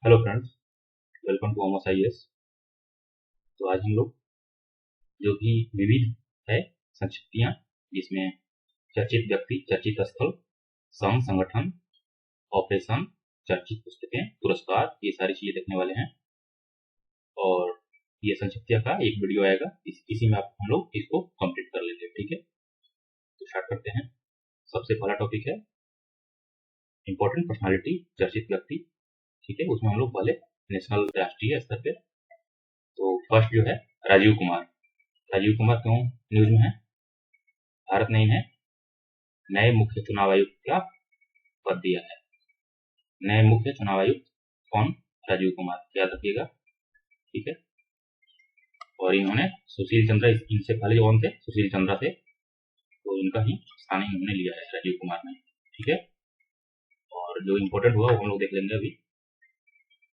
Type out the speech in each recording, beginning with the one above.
Hello friends, welcome to Omas IAS. तो आज हम लोग जो भी विविध है संक्षिप्तियां, जिसमें चर्चित व्यक्ति, चर्चित स्थल, संघ संगठन, ऑपरेशन, चर्चित पुस्तकें, पुरस्कार, ये सारी चीजें देखने वाले हैं। और ये संक्षिप्तियां का एक वीडियो आएगा, इसी में हम लोग इसको कंप्लीट कर लेंगे। ठीक है, तो स्टार्ट करते हैं। सबसे पहला टॉपिक है इंपॉर्टेंट पर्सनालिटी, चर्चित व्यक्ति। ठीक है, उसमें हम लोग पहले नेशनल, राष्ट्रीय स्तर पे। तो फर्स्ट जो है राजीव कुमार। राजीव कुमार क्यों न्यूज में है? भारत ने इन्हें नए मुख्य चुनाव आयुक्त का पद दिया है। नए मुख्य चुनाव आयुक्त कौन? राजीव कुमार, याद रखिएगा। ठीक है, और इन्होंने सुशील चंद्रा, इनसे पहले जो कौन थे? सुशील चंद्रा थे, तो इनका ही स्थान इन्होंने लिया है, राजीव कुमार ने। ठीक है, और जो इम्पोर्टेंट हुआ वो हम लोग देख लेंगे अभी।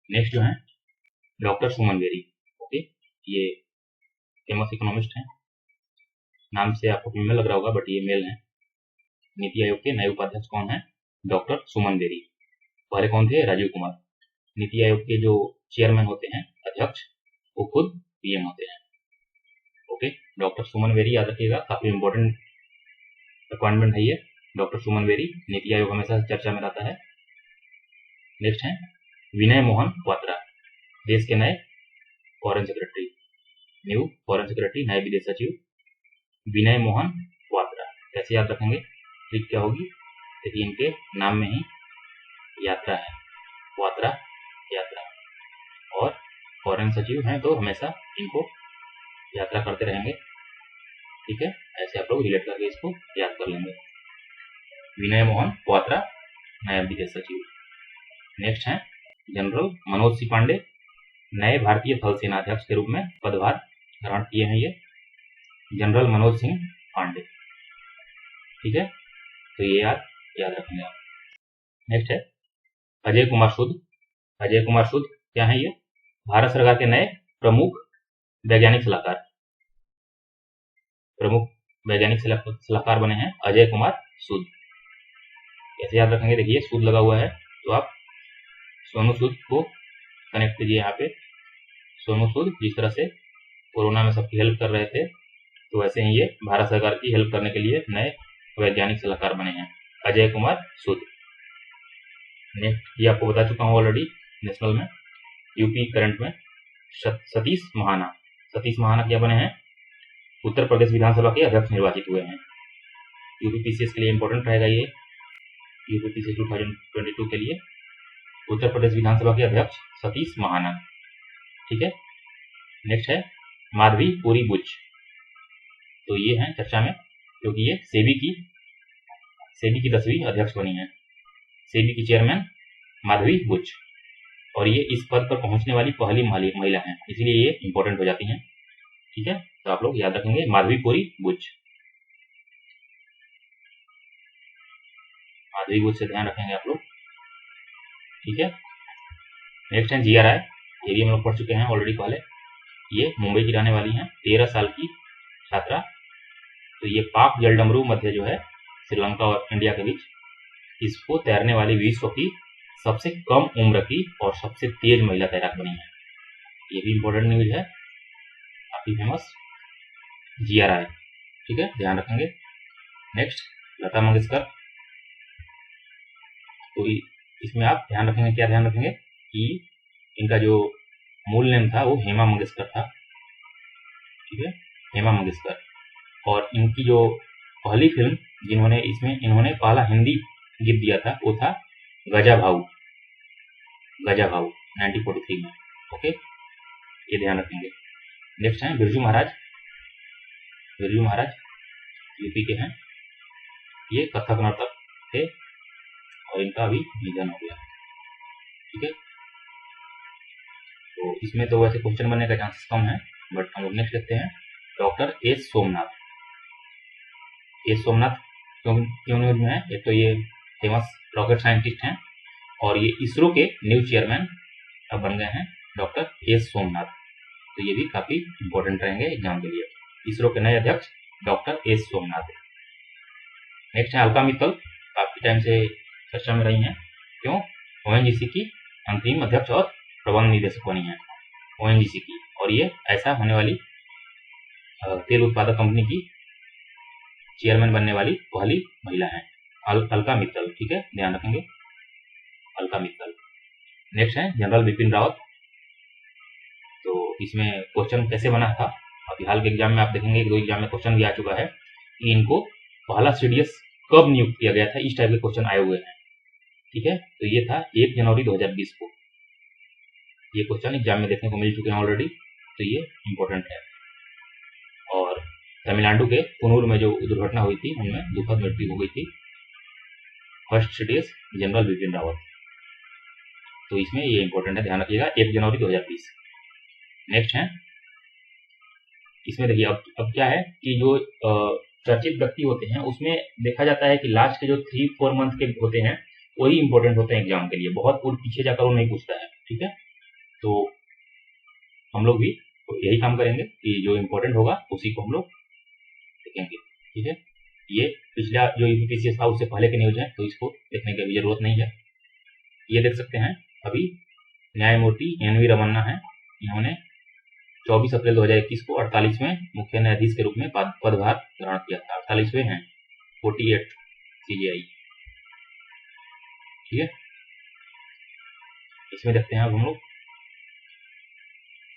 नेक्स्ट जो है डॉक्टर सुमन बेरी। ओके, ये फेमस इकोनॉमिस्ट हैं। नाम से आपको फीमेल लग रहा होगा, बट ये मेल है। नीति आयोग के नए उपाध्यक्ष कौन है? डॉक्टर सुमन बेरी। पहले कौन थे? राजीव कुमार। नीति आयोग के जो चेयरमैन होते हैं, अध्यक्ष, वो खुद पीएम होते हैं। ओके, डॉक्टर सुमन बेरी याद रखिएगा, काफी इंपॉर्टेंट अपॉइंटमेंट है ये। डॉक्टर सुमन बेरी, नीति आयोग हमेशा चर्चा में रहता है। नेक्स्ट है विनय मोहन क्वात्रा, देश के नए foreign secretary, new foreign secretary, नए विदेश सचिव विनय मोहन क्वात्रा। कैसे याद रखेंगे? ट्रिक क्या होगी? देखिए, इनके नाम में ही यात्रा है, क्वात्रा यात्रा, और फॉरेन सचिव हैं तो हमेशा इनको यात्रा करते रहेंगे। ठीक है, ऐसे आप लोग रिलेट करके इसको याद कर लेंगे। विनय मोहन क्वात्रा, नया विदेश सचिव। नेक्स्ट है जनरल मनोज सिंह पांडे, नए भारतीय थल सेना अध्यक्ष के रूप में पदभार ग्रहण किए हैं ये, जनरल मनोज सिंह पांडे। ठीक है, तो ये याद रखेंगे आप। नेक्स्ट है अजय कुमार सूद। अजय कुमार सूद क्या है? ये भारत सरकार के नए प्रमुख वैज्ञानिक सलाहकार बने हैं अजय कुमार सूद। कैसे याद रखेंगे? देखिए, सूद लगा हुआ है तो आप सोनू सूद को कनेक्ट कीजिए यहाँ पे। सोनू सूद जिस तरह से कोरोना में सबकी हेल्प कर रहे थे, तो वैसे ही ये भारत सरकार की हेल्प करने के लिए नए वैज्ञानिक सलाहकार बने हैं, अजय कुमार सूद। नेक्स्ट, ये आपको बता चुका हूँ ऑलरेडी, नेशनल में, यूपी करंट में सतीश महाना। सतीश महाना क्या बने हैं? उत्तर प्रदेश विधानसभा के अध्यक्ष निर्वाचित हुए हैं। यूपीपीसीएस के लिए इंपॉर्टेंट रहेगा ये, यूपीपीसीएस 2022 के लिए उत्तर प्रदेश विधानसभा के अध्यक्ष सतीश महाना। ठीक है, नेक्स्ट है माधवी पुरी बुच। तो ये है चर्चा में क्योंकि ये सेबी की 10वीं अध्यक्ष बनी है। सेबी की चेयरमैन माधवी बुच, और ये इस पद पर पहुंचने वाली पहली महिला है, इसलिए ये इंपॉर्टेंट हो जाती हैं। ठीक है, तो आप लोग याद रखेंगे माधवी पुरी बुच। माधवी बुच से ध्यान रखेंगे आप लोग। ठीक है, नेक्स्ट है जिया राय। ये भी हम लोग पढ़ चुके हैं ऑलरेडी पहले। ये मुंबई की रहने वाली हैं, 13 साल की छात्रा। तो ये पाक जलडमरू मध्य जो है श्रीलंका और इंडिया के बीच, इसको तैरने वाली विश्व की सबसे कम उम्र की और सबसे तेज महिला तैराक बनी है। ये भी इंपॉर्टेंट न्यूज है, काफी फेमस, जिया राय। ठीक है, ध्यान रखेंगे। नेक्स्ट लता मंगेशकर। तो इसमें आप ध्यान रखेंगे, क्या ध्यान रखेंगे कि इनका जो मूल नेम था वो हेमा मंगेशकर था। ठीक है, हेमा मंगेशकर। और इनकी जो पहली फिल्म जिन्होंने इन्होंने पहला हिंदी गीत दिया था वो था गजा भाऊ 1943 में। ओके, ये ध्यान रखेंगे। नेक्स्ट है बिरजू महाराज। बिरजू महाराज यूपी के हैं, ये कथक नर्तक थे और इनका भी निधन हो गया। ठीक है, तो इसमें तो वैसे क्वेश्चन बनने का चांसेस कम है, बट हम लोग नेक्स्ट देखते हैं doctor S Somnath. S Somnath क्यों न्यूज में है? एक तो ये फेमस रॉकेट साइंटिस्ट हैं और ये इसरो के न्यू चेयरमैन अब बन गए हैं, डॉक्टर एस सोमनाथ। तो ये भी काफी इंपॉर्टेंट रहेंगे एग्जाम के लिए। इसरो के नए अध्यक्ष डॉक्टर एस सोमनाथ। नेक्स्ट है अलका मित्तल, काफी टाइम से चर्चा में रही हैं। क्यों? ओएनजीसी की अंतरिम अध्यक्ष और प्रबंध निदेशक बनी है ओएनजीसी की, और ये ऐसा होने वाली तेल उत्पादक कंपनी की चेयरमैन बनने वाली पहली महिला है अलका मित्तल। ठीक है, ध्यान रखेंगे, अलका मित्तल। नेक्स्ट है जनरल बिपिन रावत। तो इसमें क्वेश्चन कैसे बना था, अभी हाल के एग्जाम में आप देखेंगे, 1-2 एग्जाम में क्वेश्चन भी आ चुका है कि इनको पहला सीडीएस कब नियुक्त किया गया था, इस टाइप के क्वेश्चन आए हुए हैं। ठीक है, तो ये था 1 जनवरी 2020 को। ये क्वेश्चन एग्जाम में देखने को मिल चुके हैं ऑलरेडी, तो ये इम्पोर्टेंट है। और तमिलनाडु के कुन्नूर में जो दुर्घटना हुई थी उनमें दुखद मृत्यु हो गई थी first CDS general Bipin Rawat. तो इसमें ये इम्पोर्टेंट है, ध्यान रखिएगा, 1 जनवरी 2020। नेक्स्ट है, इसमें देखिए अब क्या है कि जो चर्चित व्यक्ति होते हैं उसमें देखा जाता है कि लास्ट के जो 3-4 मंथ के होते हैं वही इंपॉर्टेंट होते हैं एग्जाम के लिए, बहुत पीछे जाकर वो नहीं पूछता है। ठीक है, तो हम लोग भी यही काम करेंगे कि जो इम्पोर्टेंट होगा उसी को हम लोग देखेंगे। ठीक है, ये पिछला जो यूपीपीसीएस था उससे पहले के न्यूज है, तो इसको देखने की अभी जरूरत नहीं है। ये देख सकते हैं, अभी न्यायमूर्ति एन.वी. रमन्ना है, इन्होंने 24 अप्रैल 2021 को 48वें मुख्य न्यायाधीश के रूप में पदभार ग्रहण किया था। 48वें हैं, 48 CJI। ठीक है, इसमें देखते हैं अब हम लोग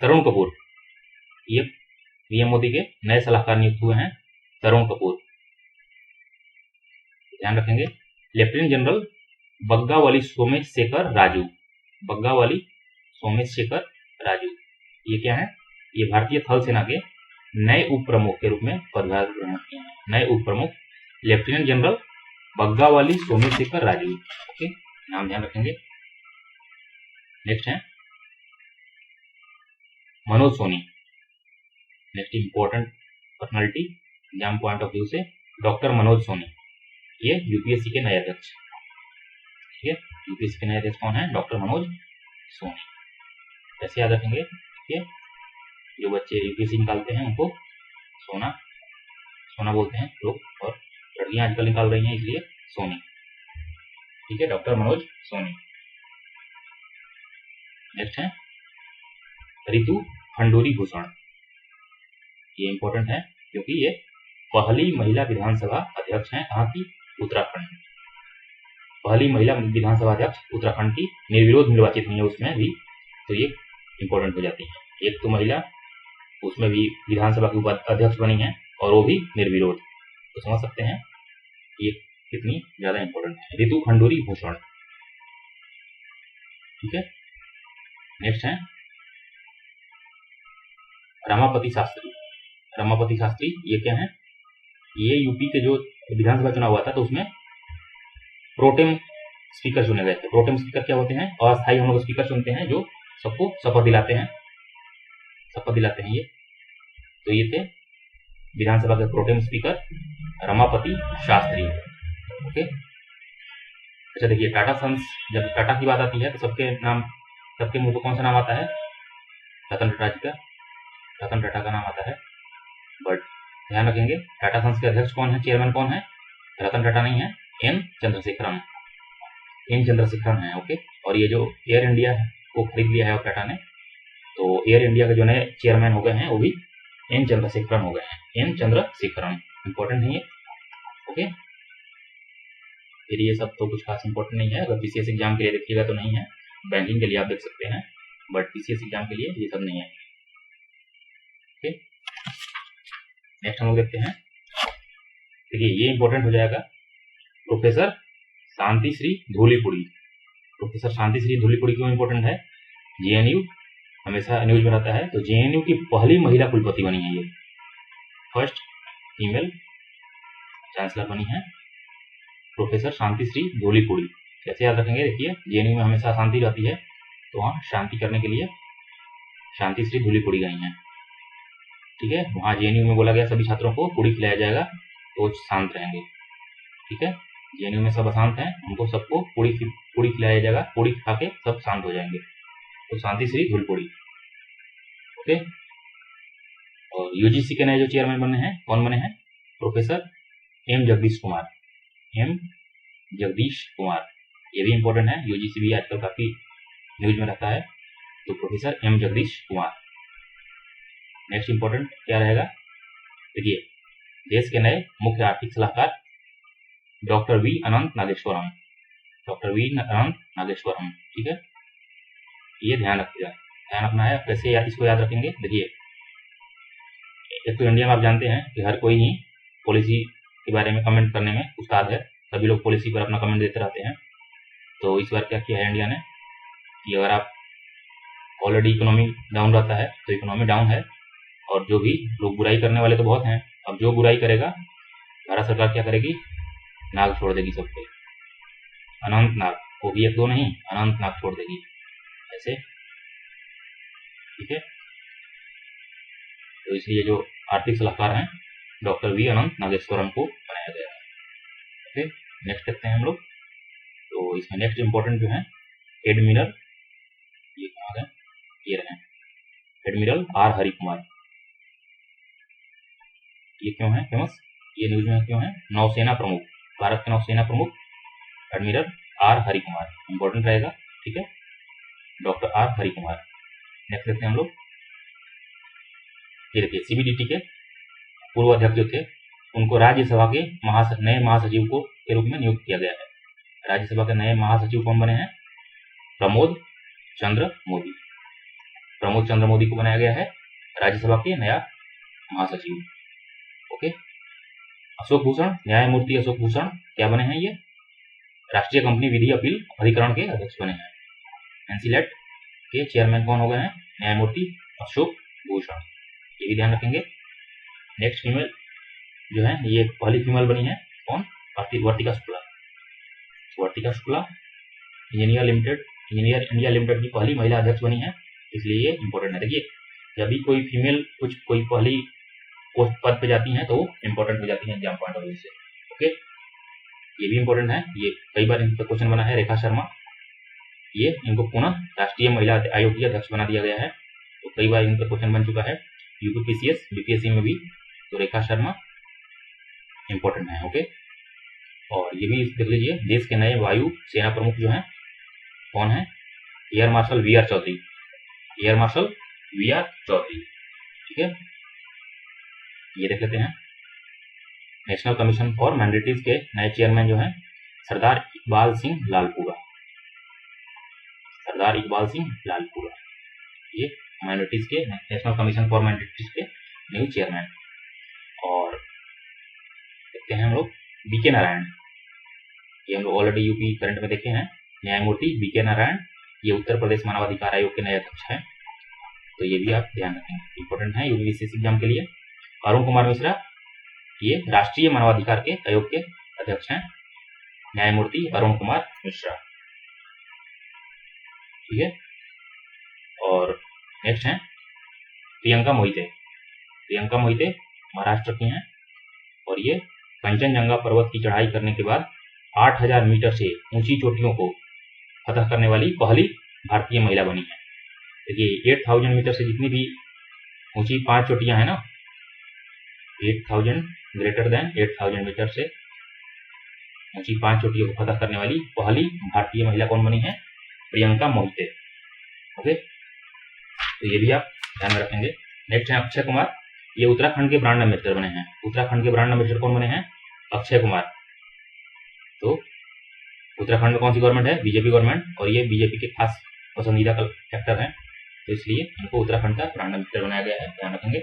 तरुण कपूर, ये पीएम मोदी के नए सलाहकार नियुक्त हुए हैं तरुण कपूर। ध्यान रखेंगे, लेफ्टिनेंट जनरल बग्गावली सोमेशेखर राजू, बग्गावली सोमेशेखर राजू, ये क्या है, ये भारतीय थल सेना के नए उप प्रमुख के रूप में पदभार ग्रहण किए हैं। नए उप प्रमुख lieutenant general Baggavalli Somashekhar Raju. Okay, नाम ध्यान रखेंगे। नेक्स्ट है Manoj Soni, next important personality exam point of view से, डॉक्टर मनोज सोनी, ये यूपीएससी के नए अध्यक्ष। ठीक है, यूपीएससी के नए अध्यक्ष कौन है, डॉक्टर मनोज सोनी। कैसे याद रखेंगे, ठीक है, जो बच्चे यूपीएससी निकालते हैं उनको सोना सोना बोलते हैं लोग, और लड़कियां आजकल निकाल रही हैं इसलिए सोनी। ठीक है, डॉक्टर मनोज सोनी। नेक्स्ट है रितु खंडूरी भूषण, ये इंपॉर्टेंट है क्योंकि ये पहली महिला विधानसभा अध्यक्ष हैं कहाँ की, उत्तराखंड। पहली महिला विधानसभा अध्यक्ष उत्तराखंड की निर्विरोध निर्वाचित हुई है उसमें भी, तो ये इंपॉर्टेंट हो जाती है। एक तो महिला उसमें भी विधानसभा की अध्यक्ष बनी है और वो भी निर्विरोध, तो समझ सकते हैं ये कितनी ज्यादा इंपॉर्टेंट है, रितु खंडूरी भूषण। ठीक है, नेक्स्ट है रमापति शास्त्री। रमापति शास्त्री ये क्या है, ये यूपी के जो विधानसभा चुनाव हुआ था तो उसमें प्रोटेम स्पीकर चुने गए थे। प्रोटेम स्पीकर क्या होते हैं, अस्थायी हम लोग स्पीकर चुनते हैं जो सबको शपथ दिलाते हैं ये, तो ये थे विधानसभा के protem speaker Ramapati Shastri. Okay, अच्छा देखिए, टाटा सन्स, जब टाटा की बात आती है तो सबके मुंह पर कौन सा नाम आता है, रतन टाटा का नाम आता है। बट ध्यान रखेंगे, टाटा सन्स के अध्यक्ष कौन है, चेयरमैन कौन है, रतन टाटा नहीं है, एन चंद्रशेखरन है। ओके, और ये जो एयर इंडिया को खरीद लिया है टाटा ने, तो एयर इंडिया के जो नए चेयरमैन हो गए हैं वो भी एन चंद्रशेखरन हो गए हैं, एन चंद्रशेखरन। इंपॉर्टेंट है ये। ओके, फिर ये सब तो कुछ खास इंपॉर्टेंट नहीं है, अगर पीसीएस एग्जाम के लिए देखिएगा तो नहीं है, बैंकिंग के लिए आप देख सकते हैं, बट पीसीएस एग्जाम के लिए ये सब नहीं है। ओके, नेक्स्ट हम लोग देखते हैं, देखिए ये इंपॉर्टेंट हो जाएगा, प्रोफेसर शांतिश्री धूलीपुड़ी। प्रोफेसर शांतिश्री धूलीपुड़ी क्यों इंपॉर्टेंट है, जेएनयू हमेशा न्यूज में रहता है, तो जेएनयू की पहली महिला कुलपति बनी है, ये फर्स्ट फीमेल चांसलर बनी है प्रोफेसर शांतिश्री धूलीपुड़ी। कैसे याद रखेंगे, देखिए जेएनयू में हमेशा शांति रहती है, तो वहाँ शांति करने के लिए शांतिश्री धूलीपुड़ी गई हैं। ठीक है, वहाँ जेएनयू में बोला गया सभी छात्रों को पूड़ी खिलाया जाएगा तो शांत रहेंगे। ठीक है, जेएनयू में सब अशांत हैं, उनको सबको पूड़ी खिलाया जाएगा, पूड़ी खा के सब शांत हो जाएंगे, तो शांतिश्री धूलीपुड़ी। ओके, और यूजीसी के नए जो चेयरमैन बने हैं, कौन बने हैं, प्रोफेसर एम जगदीश कुमार, ये भी इंपॉर्टेंट है। यूजीसी भी आजकल काफी न्यूज में रहता है, तो professor M Jagadish Kumar. Next important क्या रहेगा, देखिए देश के नए मुख्य आर्थिक सलाहकार doctor V Anant Nageswaran, doctor V Anant Nageswaran. ठीक है, ये ध्यान रखिएगा, ध्यान रखना है। कैसे इसको याद रखेंगे, देखिए एक तो इंडिया में आप जानते हैं कि हर कोई ही पॉलिसी के बारे में कमेंट करने में उस्ताद है, सभी लोग पॉलिसी पर अपना कमेंट देते रहते हैं। तो इस बार क्या किया है इंडिया ने कि अगर आप ऑलरेडी इकोनॉमी डाउन रहता है तो इकोनॉमी डाउन है, और जो भी लोग बुराई करने वाले तो बहुत हैं, अब जो बुराई करेगा भारत सरकार क्या करेगी, नाग छोड़ देगी सब पे, अनंत नाग, वो भी एक दो नहीं, अनंत नाग छोड़ देगी ऐसे। ठीक है, तो इसलिए जो आर्थिक सलाहकार हैं डॉक्टर वी अनंत नागेश्वरम को बनाया गया है। ओके, नेक्स्ट देखते हैं हम लोग। तो इसमें नेक्स्ट इंपॉर्टेंट जो है एडमिरल, ये कहाँ गए, ये रहे एडमिरल आर हरि कुमार। ये क्यों है फेमस, ये न्यूज में क्यों है, नौसेना प्रमुख, भारत के नौसेना प्रमुख admiral R Hari Kumar, important रहेगा। ठीक है, doctor R Hari Kumar. Next देखते हैं हम लोग, ये देखिए सीबीडीटी के पूर्व अध्यक्ष जो थे उनको राज्यसभा के नए महासचिव को के रूप में नियुक्त किया गया है। राज्यसभा के नए महासचिव कौन बने हैं, प्रमोद चंद्र मोदी, प्रमोद चंद्र मोदी को बनाया गया है राज्यसभा के नया महासचिव। ओके, अशोक भूषण, न्यायमूर्ति अशोक भूषण क्या बने हैं, ये राष्ट्रीय कंपनी विधि अपील अधिकरण के अध्यक्ष बने हैं। एनसीलेट के चेयरमैन कौन हो गए हैं, न्यायमूर्ति अशोक भूषण, ये भी ध्यान रखेंगे। नेक्स्ट फीमेल जो है, ये पहली फीमेल बनी है कौन, वर्तिका शुक्ला, वर्तिका शुक्ला इंजीनियर इंडिया लिमिटेड की पहली महिला अध्यक्ष बनी है, इसलिए ये इंपॉर्टेंट है। देखिए जब भी कोई फीमेल कोई पहली पोस्ट पद पे जाती हैं तो इंपॉर्टेंट हो जाती है एग्जाम पॉइंट ऑफ व्यू से। ओके, ये भी इंपॉर्टेंट है, ये कई बार इन पर क्वेश्चन बना है। रेखा शर्मा, ये इनको पुनः राष्ट्रीय महिला आयोग की अध्यक्ष बना दिया गया है, तो कई बार इन पर क्वेश्चन बन चुका है यूपीपीसीएस बीपीएससी में भी, तो रेखा शर्मा इंपॉर्टेंट है। ओके, और ये भी देख लीजिए, देश के नए वायु सेना प्रमुख जो हैं कौन है, air marshal V R Chaudhari, air marshal V R Chaudhari. ठीक है, ये देख लेते हैं। नेशनल कमीशन फॉर माइनॉरिटीज के नए चेयरमैन जो हैं सरदार इकबाल सिंह लालपुरा, सरदार इकबाल सिंह लालपुरा, ये माइनॉरिटीज के नेशनल कमीशन फॉर माइनॉरिटीज के न्यू चेयरमैन। और देखते हैं हम लोग बीके नारायण, ये हम लोग ऑलरेडी यूपी करंट में देखे हैं, न्यायमूर्ति बीके नारायण, ये उत्तर प्रदेश मानवाधिकार आयोग के नए अध्यक्ष हैं, तो ये भी आप ध्यान रखें, इंपॉर्टेंट है यूपीपीसीएस एग्जाम के लिए। अरुण कुमार मिश्रा, ये राष्ट्रीय मानवाधिकार के आयोग के अध्यक्ष हैं, न्यायमूर्ति अरुण कुमार मिश्रा। ठीक है, और नेक्स्ट है प्रियंका मोहिते, प्रियंका मोहिते महाराष्ट्र की हैं, और ये कंचनजंगा पर्वत की चढ़ाई करने के बाद 8000 मीटर से ऊंची चोटियों को फतह करने वाली पहली भारतीय महिला बनी है। देखिए 8000 मीटर से जितनी भी ऊंची 5 चोटियां हैं ना, 8000 ग्रेटर देन 8000 मीटर से ऊंची 5 चोटियों को फतह करने वाली पहली भारतीय महिला कौन बनी है, प्रियंका मोहिते। ओके, तो ये भी आप ध्यान में रखेंगे। नेक्स्ट है अक्षय कुमार, ये उत्तराखंड के ब्रांड एम्बेसडर बने हैं। उत्तराखंड के ब्रांड एम्बेसडर कौन बने हैं, अक्षय कुमार। तो उत्तराखंड में कौन सी गवर्नमेंट है, बीजेपी गवर्नमेंट, और ये बीजेपी के खास पसंदीदा एक्टर हैं, तो इसलिए इनको उत्तराखंड का ब्रांड एम्बेसडर बनाया गया है, ध्यान रखेंगे,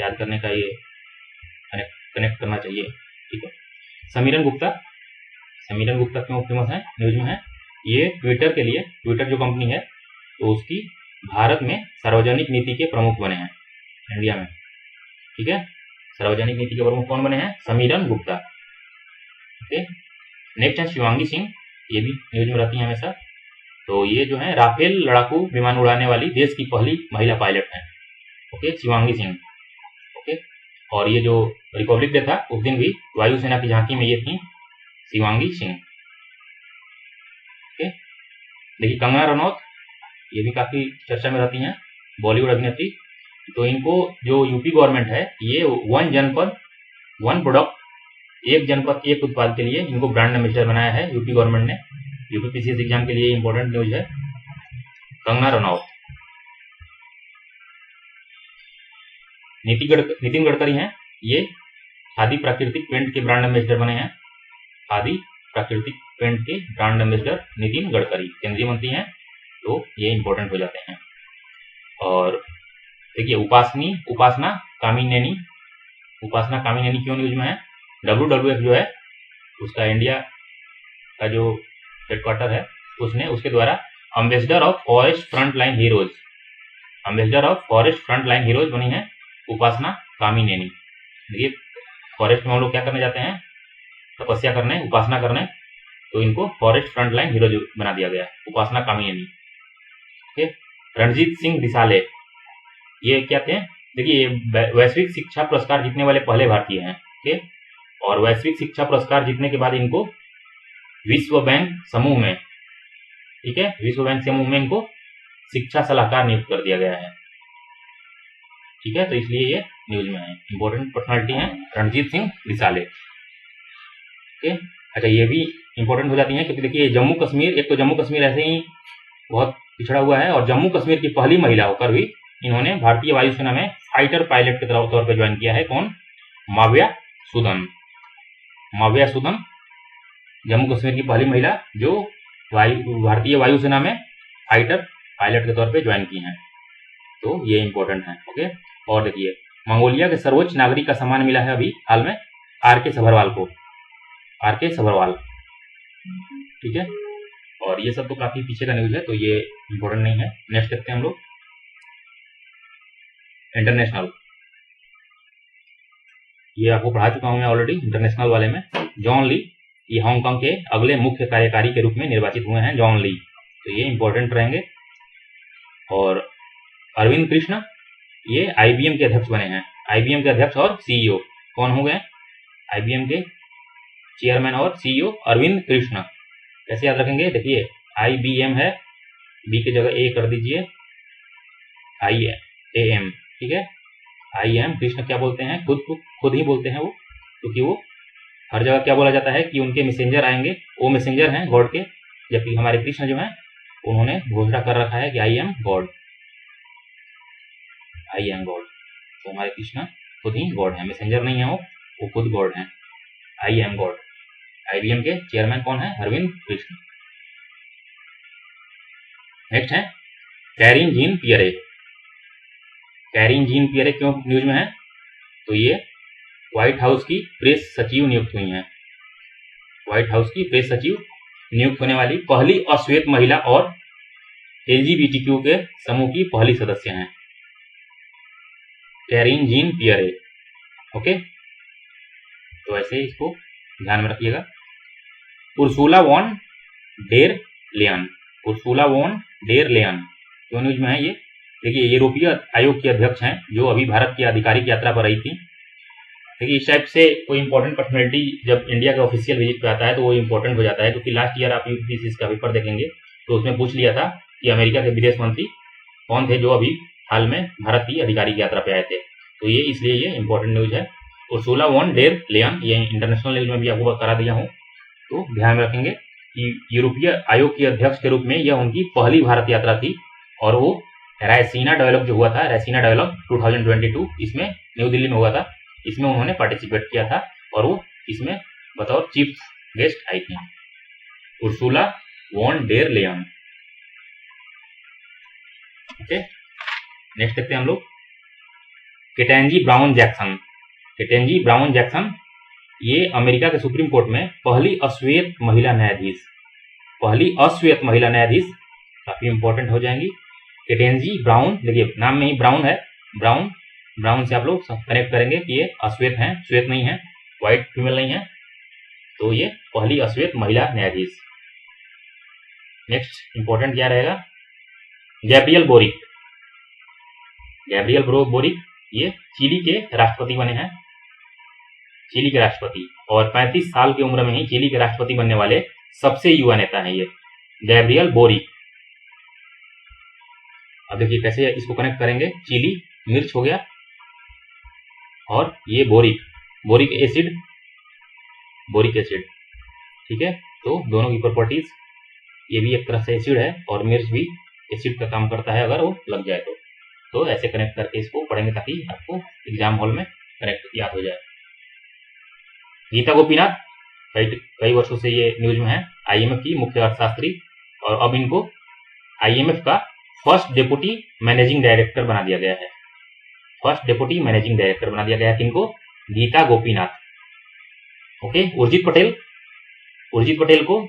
याद करने का ये कनेक्ट करना चाहिए। ठीक है, समीरन गुप्ता, समीरन गुप्ता क्यों फेमस है, न्यूज में है, ये ट्विटर के लिए, ट्विटर जो कंपनी है तो उसकी भारत में सार्वजनिक नीति के प्रमुख बने हैं इंडिया में। ठीक है, सार्वजनिक नीति के प्रमुख कौन बने हैं, समीरन गुप्ता। ओके, नेक्स्ट है शिवांगी सिंह, ये भी न्यूज में रहती है हमेशा, तो ये जो है राफेल लड़ाकू विमान उड़ाने वाली देश की पहली महिला पायलट है। ओके, शिवांगी सिंह। ओके, और ये जो रिपब्लिक डे था उस दिन भी वायुसेना की झांकी में ये थी शिवांगी सिंह। ओके, देखिए कंगना रनौत, ये भी काफी चर्चा में रहती हैं, बॉलीवुड अभिनेत्री, तो इनको जो यूपी गवर्नमेंट है ये वन जनपद वन प्रोडक्ट, एक जनपद एक उत्पाद के लिए इनको ब्रांड एम्बेसडर बनाया है यूपी गवर्नमेंट ने। यूपीपीसीएस एग्जाम के लिए इंपॉर्टेंट न्यूज है। कंगना रनौत। नितिन गडकरी हैं, ये खादी प्राकृतिक पेंट के ब्रांड एम्बेसडर बने हैं। खादी प्राकृतिक पेंट के ब्रांड एम्बेसडर नितिन गडकरी केंद्रीय मंत्री हैं, तो ये इंपॉर्टेंट हो जाते हैं। और देखिए उपासना कामिनेनी क्यों न्यूज में है? WWF जो है उसका इंडिया का जो हेडक्वार्टर है उसके द्वारा ambassador of forest frontline heroes बनी है उपासना कामिनेनी। देखिए फॉरेस्ट में हम लोग क्या करने जाते हैं? तपस्या करने, उपासना करने, तो इनको फॉरेस्ट फ्रंटलाइन हीरोज बना दिया गया, उपासना कामिनेनी। रणजीत सिंह दिसाले, ये क्या थे? देखिए वैश्विक शिक्षा पुरस्कार जीतने वाले पहले भारतीय हैं। और वैश्विक शिक्षा पुरस्कार जीतने के बाद इनको विश्व बैंक समूह में, ठीक है, विश्व बैंक समूह में इनको शिक्षा सलाहकार नियुक्त कर दिया गया है। ठीक है, तो इसलिए ये न्यूज में है। इंपॉर्टेंट पर्सनालिटी है रणजीत सिंह दिसाले। अच्छा, ये भी इंपॉर्टेंट हो जाती है क्योंकि देखिए जम्मू कश्मीर, एक तो जम्मू कश्मीर ऐसे ही बहुत पिछड़ा हुआ है और जम्मू कश्मीर की पहली महिला होकर भी इन्होंने भारतीय वायुसेना में फाइटर पायलट के तौर पर ज्वाइन किया है। कौन? माव्या सुदन जम्मू कश्मीर की पहली महिला जो भारतीय वायुसेना में फाइटर पायलट के तौर पे ज्वाइन की हैं, तो ये इंपॉर्टेंट है। ओके, और देखिए मंगोलिया के सर्वोच्च नागरिक का सम्मान मिला है अभी हाल में आर.के. सभरवाल को, ठीक है। और ये सब तो काफी पीछे का न्यूज है, तो ये इंपॉर्टेंट नहीं है। नेक्स्ट देखते हैं हम लोग इंटरनेशनल। ये आपको पढ़ा चुका हूं मैं ऑलरेडी इंटरनेशनल वाले में। जॉन ली, ये हांगकांग के अगले मुख्य कार्यकारी के रूप में निर्वाचित हुए हैं, जॉन ली, तो ये इंपॉर्टेंट रहेंगे। और अरविंद कृष्ण, ये IBM के अध्यक्ष बने हैं। IBM के अध्यक्ष और CEO कौन हो गए? IBM के चेयरमैन और CEO अरविंद कृष्ण। कैसे याद रखेंगे? देखिए IBM है, बी की जगह A कर दीजिए, IAM, ठीक है। IAM कृष्ण क्या बोलते हैं? खुद ही बोलते हैं वो, क्योंकि वो हर जगह क्या बोला जाता है कि उनके मैसेंजर आएंगे, वो मैसेंजर हैं गॉड के, जबकि हमारे कृष्ण जो हैं उन्होंने घोषणा कर रखा है कि I am God, तो हमारे कृष्ण खुद ही गॉड है, मैसेंजर नहीं है वो खुद गॉड है। I am God। IBM के चेयरमैन कौन है? अरविंद कृष्ण। नेक्स्ट है कैरीन जीन पियरे। क्यों न्यूज में है? तो ये व्हाइट हाउस की प्रेस सचिव नियुक्त हुई हैं। व्हाइट हाउस की प्रेस सचिव नियुक्त होने वाली पहली अश्वेत महिला और LGBTQ के समूह की पहली सदस्य हैं, कैरीन जीन पियरे। ओके, तो ऐसे इसको ध्यान में रखिएगा। उर्सुला वॉन डेर लेयन क्यों न्यूज में है ये? देखिए यूरोपीय आयोग के अध्यक्ष हैं जो अभी भारत की आधिकारिक यात्रा पर रही थी। देखिए इस टाइप से कोई इंपॉर्टेंट पर्सनैलिटी जब इंडिया का ऑफिशियल विजिट पे आता है तो वो इंपॉर्टेंट हो जाता है, क्योंकि लास्ट ईयर आप UPSC का पेपर देखेंगे तो उसमें पूछ लिया था कि अमेरिका के विदेश मंत्री कौन थे जो अभी हाल में भारत की आधिकारिक यात्रा पे आए थे, तो ये इसलिए ये इंपॉर्टेंट न्यूज है। उर्सुला वॉन डेर लेयन, ये इंटरनेशनल न्यूज में भी आपको करा दिया हूँ, तो ध्यान में रखेंगे कि यूरोपीय आयोग के अध्यक्ष के रूप में यह उनकी पहली भारत यात्रा थी। और वो रायसीना डायलॉग जो हुआ था, रायसीना डायलॉग 2022, इसमें न्यू दिल्ली में हुआ था, इसमें उन्होंने पार्टिसिपेट किया था और वो इसमें बतौर चीफ गेस्ट आई थी, Ursula von der Leyen. Okay, next देखते हैं हम लोग केटेंजी ब्राउन जैक्सन। ये अमेरिका के सुप्रीम कोर्ट में पहली अश्वेत महिला न्यायाधीश, काफी इंपॉर्टेंट हो जाएंगी। केटेंजी ब्राउन, देखिए नाम में ही ब्राउन है, ब्राउन से आप लोग कनेक्ट करेंगे कि ये अश्वेत हैं, श्वेत नहीं है, व्हाइट फीमेल नहीं है, तो ये पहली अश्वेत महिला न्यायाधीश। नेक्स्ट इंपॉर्टेंट क्या रहेगा? गैब्रियल बोरिक, ये चिली के राष्ट्रपति बने हैं, और 35 साल की उम्र में ही चिली के राष्ट्रपति बनने वाले सबसे युवा नेता हैं ये गैब्रियल बोरिक। अब देखिए कैसे इसको कनेक्ट करेंगे, चिली मिर्च हो गया और ये बोरिक एसिड, ठीक है, तो दोनों की प्रॉपर्टीज, ये भी एक तरह से एसिड है और मिर्च भी, एसिड का काम करता है अगर वो लग जाए तो ऐसे कनेक्ट करके इसको पढ़ेंगे ताकि आपको एग्जाम हॉल में कनेक्ट याद हो जाए। गीता गोपीनाथ कई वर्षों से ये न्यूज में है, IMF की मुख्य अर्थशास्त्री, और अब इनको IMF का फर्स्ट डेप्यूटी मैनेजिंग डायरेक्टर बना दिया गया है। फर्स्ट डेप्यूटी मैनेजिंग डायरेक्टर बना दिया गया है किनको? गीता गोपीनाथ। ओके। उर्जित पटेल को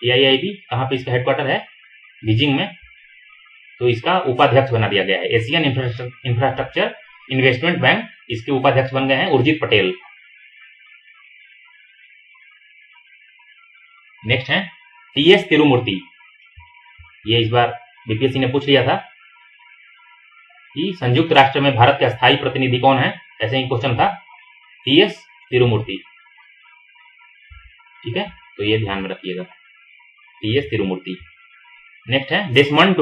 AIIB कहाँ पे इसका हेडक्वार्टर है? बीजिंग में, तो इसका उपाध्यक्ष बना दिया गया है। एशियन इंफ्रास्ट्रक्चर इन्वेस्टमेंट बैंक, इसके उपाध्यक्ष बन गए हैं उर्जित पटेल। नेक्स्ट है TS तिरुमूर्ति। ये इस बार BPSC ने पूछ लिया था कि संयुक्त राष्ट्र में भारत के स्थायी प्रतिनिधि कौन है, ऐसे ही क्वेश्चन था। TS तिरुमूर्ति, ठीक है, तो ये ध्यान में रखिएगा, TS तिरुमूर्ति। नेक्स्ट है डेसमंड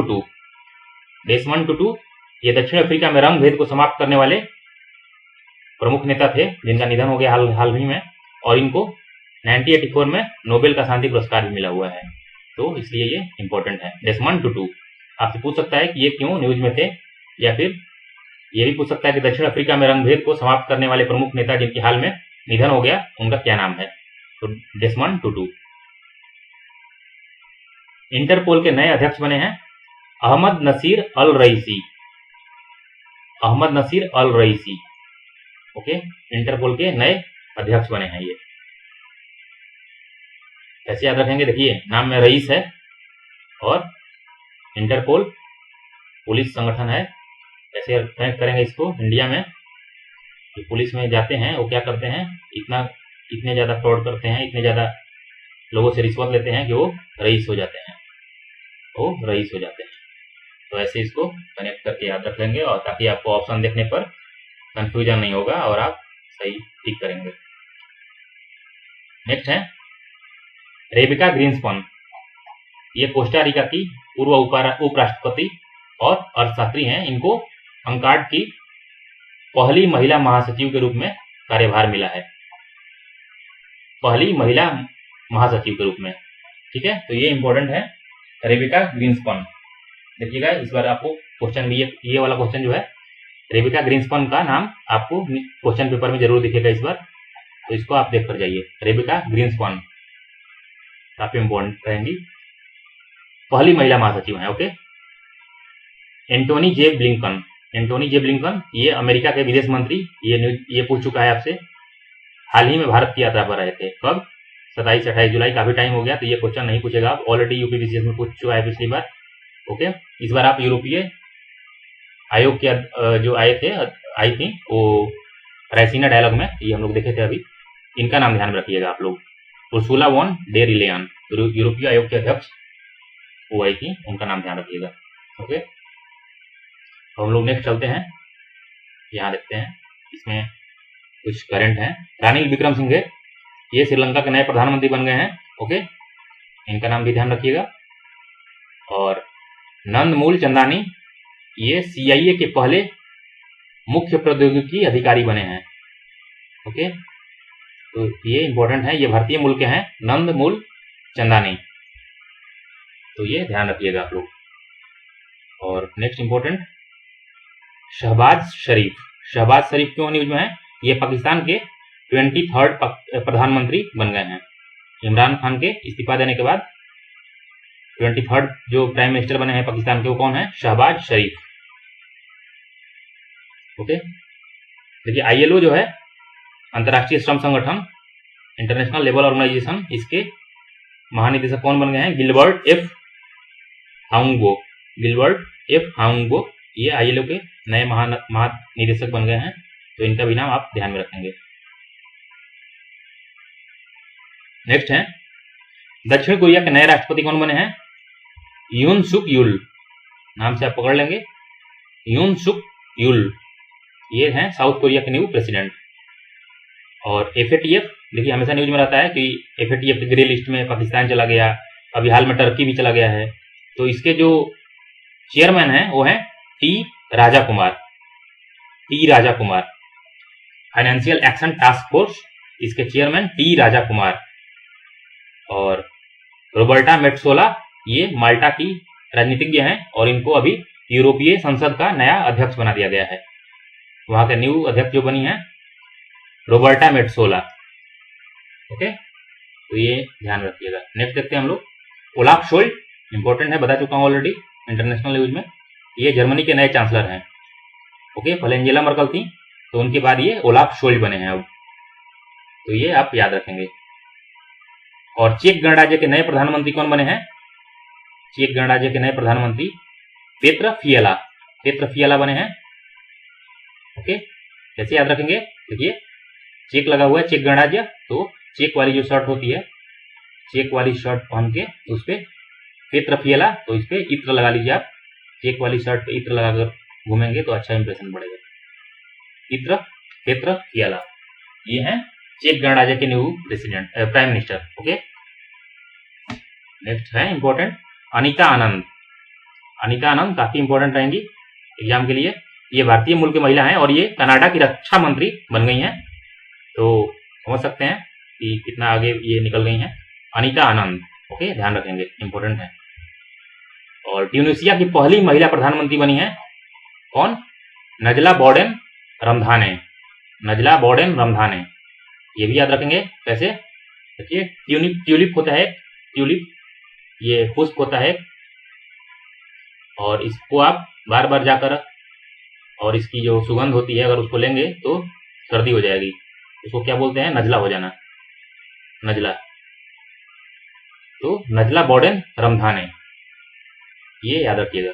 टुटू। ये दक्षिण अफ्रीका में रंग भेद को समाप्त करने वाले प्रमुख नेता थे जिनका निधन हो गया हाल ही में, और इनको 1984 में नोबेल का शांति पुरस्कार भी मिला हुआ है, तो इसलिए ये इंपॉर्टेंट है। डेसमंड टुटू आपसे पूछ सकता है कि ये क्यों न्यूज में थे, या फिर ये भी पूछ सकता है कि दक्षिण अफ्रीका में रंग भेद को समाप्त करने वाले प्रमुख नेता जिनकी हाल में निधन हो गया उनका क्या नाम है, तो डेसमंड टुटू। इंटरपोल के नए अध्यक्ष बने हैं अहमद नसीर अल रईसी। ओके, इंटरपोल के नए अध्यक्ष बने हैं ये। कैसे याद रखेंगे? देखिए, नाम में रईस है और इंटरपोल पुलिस संगठन है। कैसे कनेक्ट करेंगे इसको? इंडिया में जो पुलिस में जाते हैं वो क्या करते हैं, इतने ज्यादा फ्रॉड करते हैं, इतने ज्यादा लोगों से रिश्वत लेते हैं कि वो रईस हो जाते हैं, तो ऐसे इसको कनेक्ट करके याद रख लेंगे, और ताकि आपको ऑप्शन देखने पर कंफ्यूजन नहीं होगा और आप सही टिक करेंगे। नेक्स्ट है रेबिका ग्रीनस्पन। ये कोस्टा रिका की पूर्व उपराष्ट्रपति और अर्थशास्त्री हैं। इनको अंकार्ड की पहली महिला महासचिव के रूप में कार्यभार मिला है, पहली महिला महासचिव के रूप में, ठीक है, तो ये इंपॉर्टेंट है रेबिका ग्रीनस्पन। देखिएगा इस बार आपको क्वेश्चन भी ये वाला क्वेश्चन जो है, रेबिका ग्रीनस्पन का नाम आपको क्वेश्चन पेपर में जरूर दिखेगा इस बार, तो इसको आप देख कर जाइए। रेबिका ग्रीनस्पन काफी इंपॉर्टेंट रहेंगी, पहली महिला महासचिव है। ओके। एंटोनी जे ब्लिंकन ये अमेरिका के विदेश मंत्री, ये पूछ चुका है आपसे, हाल ही में भारत की यात्रा पर रहे थे। कब? 27-28 जुलाई। काफी टाइम हो गया तो ये क्वेश्चन नहीं पूछेगा, आप ऑलरेडी यूपीपीसीएस में पूछ चुका है पिछली बार। ओके, इस बार आप यूरोपीय आयोग के जो आई थी वो राइसीना डायलॉग में, ये हम लोग देखे थे अभी, इनका नाम ध्यान में रखिएगा आप लोग। उर्सुला वॉन डेर लेयन, यूरोपीय आयोग के अध्यक्ष वो आई थी, उनका नाम ध्यान रखिएगा। ओके, तो हम लोग नेक्स्ट चलते हैं, यहाँ देखते हैं, इसमें कुछ करंट है। रानिल विक्रमसिंघे ये श्रीलंका के नए प्रधानमंत्री बन गए हैं। ओके, इनका नाम भी ध्यान रखिएगा। और नंदमूल चंदानी ये CIA के पहले मुख्य प्रौद्योगिकी अधिकारी बने हैं। ओके, तो ये इंपॉर्टेंट है, ये भारतीय मूल के हैं, नंदमूल चंदानी, तो ये ध्यान रखिएगा आप लोग। और नेक्स्ट इंपॉर्टेंट शहबाज शरीफ क्यों न्यूज में है? ये पाकिस्तान के 23rd प्रधानमंत्री बन गए हैं। इमरान खान के इस्तीफा देने के बाद 23rd जो प्राइम मिनिस्टर बने हैं पाकिस्तान के, वो कौन है? शहबाज शरीफ। ओके, देखिए ILO जो है अंतर्राष्ट्रीय श्रम संगठन, इंटरनेशनल लेबर ऑर्गेनाइजेशन, इसके महानिदेशक कौन बन गए हैं? गिलबर्ट एफ हाउंगबो, ये ILO के नए महानिदेशक बन गए हैं, तो इनका भी नाम आप ध्यान में रखेंगे। नेक्स्ट है दक्षिण कोरिया के नए राष्ट्रपति कौन बने हैं? यून सुक यूल, नाम से आप पकड़ लेंगे, यून सुक यूल, ये हैं साउथ कोरिया के न्यू प्रेसिडेंट। और FATF, देखिए हमेशा न्यूज में रहता है कि FATF ग्रे लिस्ट में पाकिस्तान चला गया, अभी हाल में टर्की भी चला गया है, तो इसके जो चेयरमैन हैं वो हैं T Raja Kumar. Financial action task force, इसके चेयरमैन टी राजा कुमार। और रोबर्टा मेट्सोला ये माल्टा की राजनीतिज्ञ हैं और इनको अभी यूरोपीय संसद का नया अध्यक्ष बना दिया गया है। वहां के न्यू अध्यक्ष जो बनी है रोबर्टा मेट्सोला। ओके, तो ये ध्यान रखिएगा। नेक्स्ट देखते हैं हम लोग ओलाफ शोल्ज। इंपॉर्टेंट है, बता चुका हूं ऑलरेडी इंटरनेशनल न्यूज में। ये जर्मनी के नए चांसलर हैं। ओके, पहले एंजेला मर्कल थी, तो उनके बाद ये ओलाफ शोल्ज बने हैं अब, तो ये आप याद रखेंगे। और चेक गणराज्य के नए प्रधानमंत्री कौन बने हैं? चेक गणराज्य के नए प्रधानमंत्री पेत्र फियाला बने हैं। ओके, कैसे याद रखेंगे? देखिए, चेक लगा हुआ है, चेक गणराज्य, तो चेक वाली जो शर्ट होती है, चेक वाली शर्ट पहन के उस पे पेत्र फियाला, तो इस पे इत्र लगा लीजिए आप। चेक वाली शर्ट पे इत्र लगाकर घूमेंगे तो अच्छा इंप्रेशन बढ़ेगा। इत्र पेत्र फियाला, ये हैं चेक गणराज्य के new president prime minister. Okay, next है इंपॉर्टेंट अनिता आनंद। अनिता आनंद काफी इंपॉर्टेंट रहेंगी एग्जाम के लिए। ये भारतीय मूल की महिला हैं और ये कनाडा की रक्षा मंत्री बन गई हैं, तो समझ सकते हैं कि कितना आगे ये निकल गई हैं। अनिता आनंद, ओके, ध्यान रखेंगे, इंपॉर्टेंट है। और ट्यूनिसिया की पहली महिला प्रधानमंत्री बनी है कौन? नजला बोर्डेन रमधाने। नजला बोर्डेन रमधाने, ये भी याद रखेंगे। कैसे? देखिए, ट्यूलिप होता है, ट्यूलिप ये पुष्प होता है, और इसको आप बार बार जाकर, और इसकी जो सुगंध होती है अगर उसको लेंगे तो सर्दी हो जाएगी। इसको क्या बोलते हैं? नजला हो जाना, नजला। तो नजला बोर्डेन रमधाने, ये याद रखिएगा।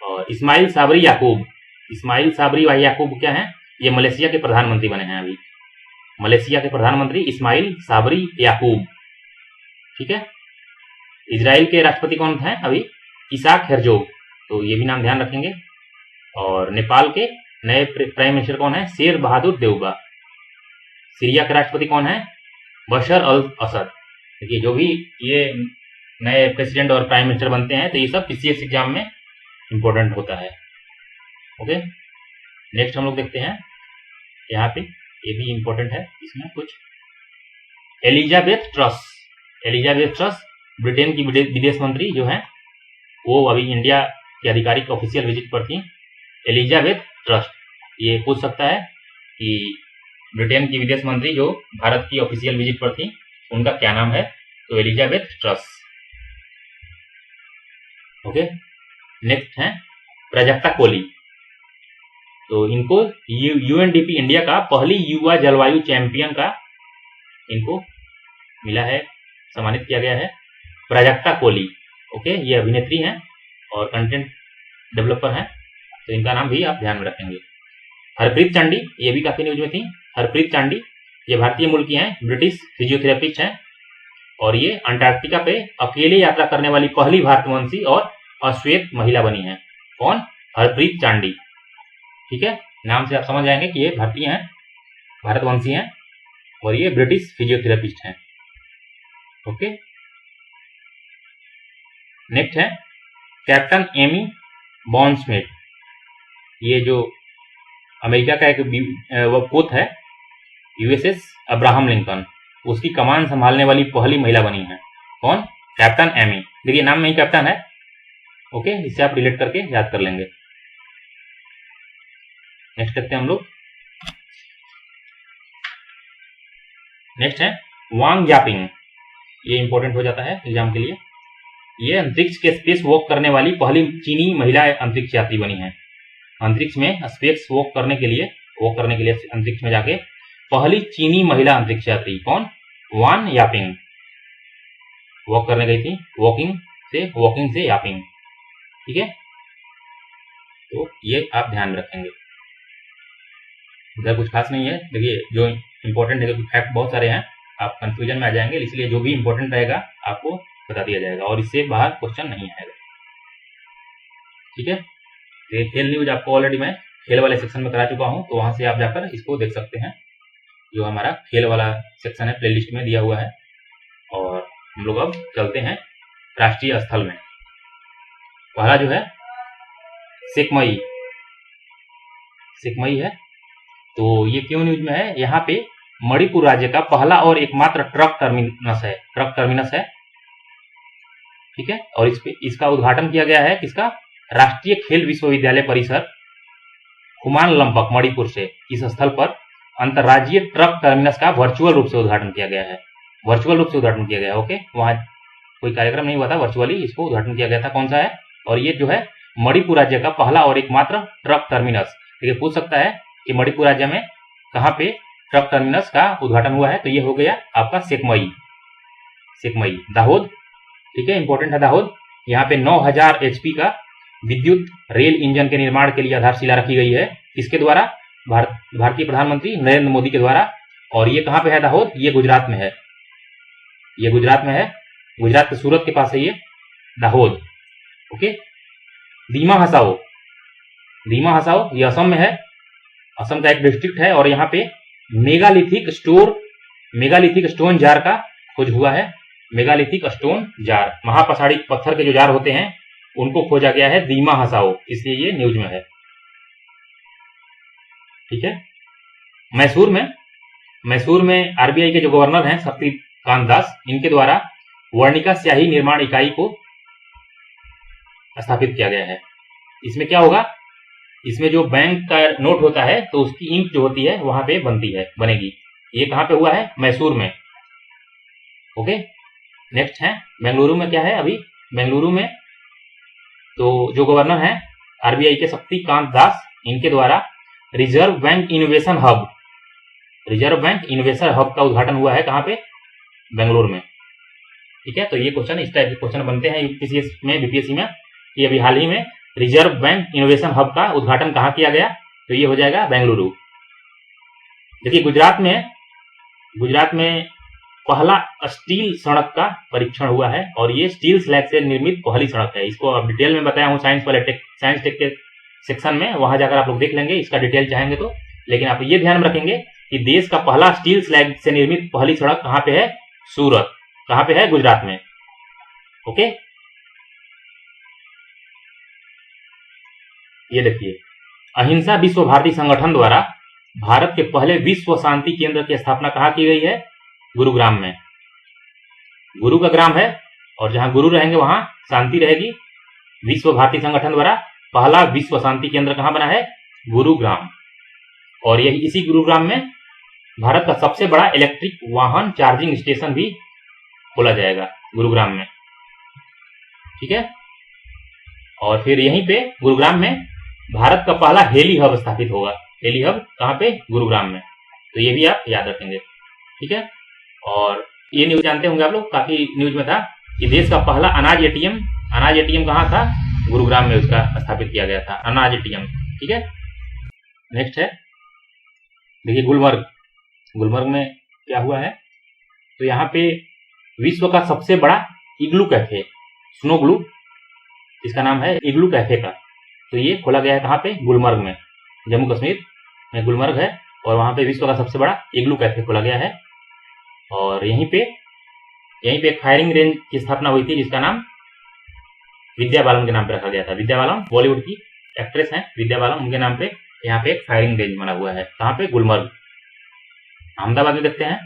और इस्माइल साबरी याकूब। इस्माइल साबरी याकूब क्या है? ये मलेशिया के प्रधानमंत्री बने हैं अभी। मलेशिया के प्रधानमंत्री इस्माइल साबरी याकूब, ठीक है। इजराइल के राष्ट्रपति कौन हैं अभी? इसाक हेरजोग, तो ये भी नाम ध्यान रखेंगे। और नेपाल के नए प्राइम मिनिस्टर कौन है? शेर बहादुर देउबा। सीरिया के राष्ट्रपति कौन है? बशर अल असद। देखिए, जो भी ये नए प्रेसिडेंट और प्राइम मिनिस्टर बनते हैं तो ये सब पीसीएस एग्जाम में इंपॉर्टेंट होता है। ओके, नेक्स्ट हम लोग देखते हैं यहाँ पे, ये भी इंपॉर्टेंट है इसमें कुछ। Elizabeth truss. Elizabeth truss Britain की विदेश मंत्री जो है, वो अभी इंडिया के आधिकारिक ऑफिशियल विजिट पर थी। एलिजाबेथ ट्रस, ये पूछ सकता है कि ब्रिटेन की विदेश मंत्री जो भारत की ऑफिशियल विजिट पर थी उनका क्या नाम है? तो एलिजाबेथ ट्रस। ओके, नेक्स्ट है प्राजक्ता कोली। तो इनको यूएनडीपी इंडिया का पहली युवा जलवायु चैंपियन का इनको मिला है, सम्मानित किया गया है, प्राजक्ता कोली। ओके, ये अभिनेत्री हैं और कंटेंट डेवलपर हैं, तो इनका नाम भी आप ध्यान में रखेंगे। हरप्रीत चांडी, ये भी काफी न्यूज में थी। हरप्रीत चांडी ये भारतीय मूल की हैं, ब्रिटिश फिजियोथेरेपिस्ट हैं, और ये अंटार्कटिका पे अकेले यात्रा करने वाली पहली भारतवंशी और अश्वेत महिला बनी है। कौन? हरप्रीत चांडी, ठीक है। नाम से आप समझ जाएंगे कि ये भारतीय हैं, भारतवंशी हैं, और ये ब्रिटिश फिजियोथेरेपिस्ट हैं। ओके, नेक्स्ट है कैप्टन एमी बॉन्समेट। ये जो अमेरिका का एक वो पोत है यूएसएस अब्राहम लिंकन, उसकी कमान संभालने वाली पहली महिला बनी है। कौन? Captain Amy. देखिए, नाम में ही कैप्टन है। ओके, इससे आप रिलेट करके याद कर लेंगे। नेक्स्ट करते हैं हम लोग। नेक्स्ट है वांग यापिंग। ये इंपॉर्टेंट हो जाता है एग्जाम के लिए। ये अंतरिक्ष के स्पेस वॉक करने वाली पहली चीनी महिला अंतरिक्ष यात्री बनी है। अंतरिक्ष में स्पेस वॉक करने के लिए अंतरिक्ष में जाके पहली चीनी महिला अंतरिक्ष यात्री कौन? वान यापिंग। वॉक करने गई थी, वॉकिंग से यापिंग, ठीक है। तो ये आप ध्यान रखेंगे, इधर कुछ खास नहीं है। देखिए, जो इंपॉर्टेंट है, फैक्ट बहुत सारे हैं, आप कंफ्यूजन में आ जाएंगे, इसलिए जो भी इंपॉर्टेंट रहेगा आपको बता दिया जाएगा और इससे बाहर क्वेश्चन नहीं आएगा, ठीक है। ये खेल न्यूज आपको ऑलरेडी मैं खेल वाले सेक्शन में करा चुका हूं, तो वहां से आप जाकर इसको देख सकते हैं। जो हमारा खेल वाला सेक्शन है प्लेलिस्ट में दिया हुआ है। और हम लोग अब चलते हैं राष्ट्रीय स्थल में। पहला जो है सेकमई है। तो ये क्यों न्यूज में है? यहाँ पे मणिपुर राज्य का पहला और एकमात्र ट्रक टर्मिनस है। ठीक है। और इसका उद्घाटन किया गया है किसका? राष्ट्रीय खेल विश्वविद्यालय परिसर खुमान लंपक मणिपुर से इस स्थल पर अंतर्राज्यीय ट्रक टर्मिनस का वर्चुअल रूप से उद्घाटन किया गया है। वर्चुअल रूप से उद्घाटन किया गया है। ओके, वहां कोई कार्यक्रम नहीं हुआ था, वर्चुअली इसको उद्घाटन किया गया था। कौन सा है? और ये जो है मणिपुर राज्य का पहला और एकमात्र ट्रक टर्मिनस। देखिए, पूछ सकता है कि मणिपुर राज्य में कहां पे ट्रक टर्मिनस का उद्घाटन हुआ है, तो ये हो गया आपका सेकमई दाहोद। ठीक है, इंपॉर्टेंट है दाहोद। यहाँ पे 9000 HP का विद्युत रेल इंजन के निर्माण के लिए आधारशिला रखी गई है। किसके द्वारा? भारतीय प्रधानमंत्री नरेंद्र मोदी के द्वारा। और ये कहां पे है दाहोद? ये गुजरात में है। ये गुजरात में है, गुजरात के सूरत के पास है ये दाहोद। ओके, दीमा हसाओ ये असम में है, असम का एक डिस्ट्रिक्ट है। और यहाँ पे मेगालिथिक स्टोन जार का खोज हुआ है। मेगालिथिक स्टोन जार, महापसाड़ी पत्थर के जो जार होते हैं उनको खोजा गया है दीमा हसाओ, इसलिए ये न्यूज में है। ठीक है। मैसूर में आरबीआई के जो गवर्नर हैं शक्तिकांत दास, इनके द्वारा वर्णिका स्याही निर्माण इकाई को स्थापित किया गया है। इसमें क्या होगा? इसमें जो बैंक का नोट होता है तो उसकी इंक जो होती है वहां पे बनेगी। ये कहां पे हुआ है? मैसूर में। ओके, नेक्स्ट है बेंगलुरु में। क्या है अभी बेंगलुरु में? तो जो गवर्नर हैं आरबीआई के शक्तिकांत दास, इनके द्वारा रिजर्व बैंक इनोवेशन हब का उद्घाटन हुआ है। कहां पे? बेंगलुरु में। ठीक है, तो ये क्वेश्चन, इस टाइप के क्वेश्चन बनते हैं यूपीएससी में, बीपीएससी में, कि अभी हाल ही में रिजर्व बैंक इनोवेशन हब का उद्घाटन कहां किया गया, तो ये हो जाएगा बेंगलुरु। देखिए, गुजरात में पहला स्टील सड़क का परीक्षण हुआ है और ये स्टील स्लैग से निर्मित पहली सड़क है। इसको अब डिटेल में बताया हूं साइंस टेक के सेक्शन में, वहां जाकर आप लोग देख लेंगे इसका डिटेल चाहेंगे तो। लेकिन आप ये ध्यान में रखेंगे कि देश का पहला स्टील स्लैग से निर्मित पहली सड़क कहां पे है? सूरत। कहां पे है? गुजरात में। ओके, ये देखिए, अहिंसा विश्व भारती संगठन द्वारा भारत के पहले विश्व शांति केंद्र की स्थापना कहां की गई है? गुरुग्राम में। गुरु का ग्राम है और जहां गुरु रहेंगे वहां शांति रहेगी। विश्व भारती संगठन द्वारा पहला विश्व शांति केंद्र कहां बना है? गुरुग्राम। और यही इसी गुरुग्राम में भारत का सबसे बड़ा इलेक्ट्रिक वाहन चार्जिंग स्टेशन भी खोला जाएगा, गुरुग्राम में। ठीक है, और फिर यहीं पे गुरुग्राम में भारत का पहला हेली हब स्थापित होगा। हेली हब कहां पे? गुरुग्राम में। तो ये भी आप याद रखेंगे। ठीक है, और ये न्यूज जानते होंगे आप लोग, काफी न्यूज में था कि देश का पहला अनाज एटीएम कहां था? गुरुग्राम में उसका स्थापित किया गया था, अनाज एटीएम। ठीक है, नेक्स्ट है, देखिए गुलमर्ग में क्या हुआ है? तो यहाँ पे विश्व का सबसे बड़ा इग्लू कैफे, स्नो ग्लू, इसका नाम है इग्लू कैफे का। तो ये खोला गया है कहां पे? गुलमर्ग में, जम्मू कश्मीर में गुलमर्ग है। और वहां पे विश्व का सबसे बड़ा इग्लू कैफे खोला गया है। और यहीं पे एक फायरिंग रेंज की स्थापना हुई थी जिसका नाम विद्या बालन के नाम पे रखा गया था। विद्या बालन बॉलीवुड की एक्ट्रेस हैं, विद्या बालन, उनके नाम पे यहाँ पे एक फायरिंग रेंज बना हुआ है। कहां पे? गुलमर्ग। अहमदाबाद में देखते हैं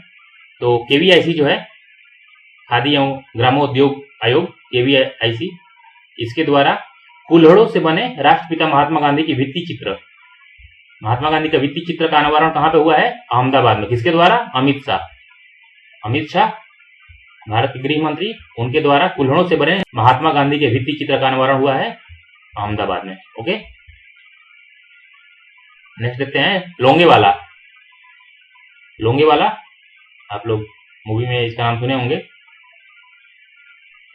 तो केवीआईसी जो है, खादी एवं ग्रामोद्योग आयोग, केवीआईसी, इसके द्वारा कुल्हड़ों से बने राष्ट्रपिता महात्मा गांधी की भित्ति चित्र, महात्मा गांधी का भित्ति चित्र का अनावरण कहां पे हुआ है? अहमदाबाद में। किसके द्वारा? अमित शाह, भारत के गृह मंत्री, उनके द्वारा कुल्हड़ों से बने महात्मा गांधी के भित्ति चित्र का अनावरण हुआ है अहमदाबाद में। ओके, नेक्स्ट देखते हैं लोंगेवाला। आप लोग मूवी में इसका नाम सुने होंगे,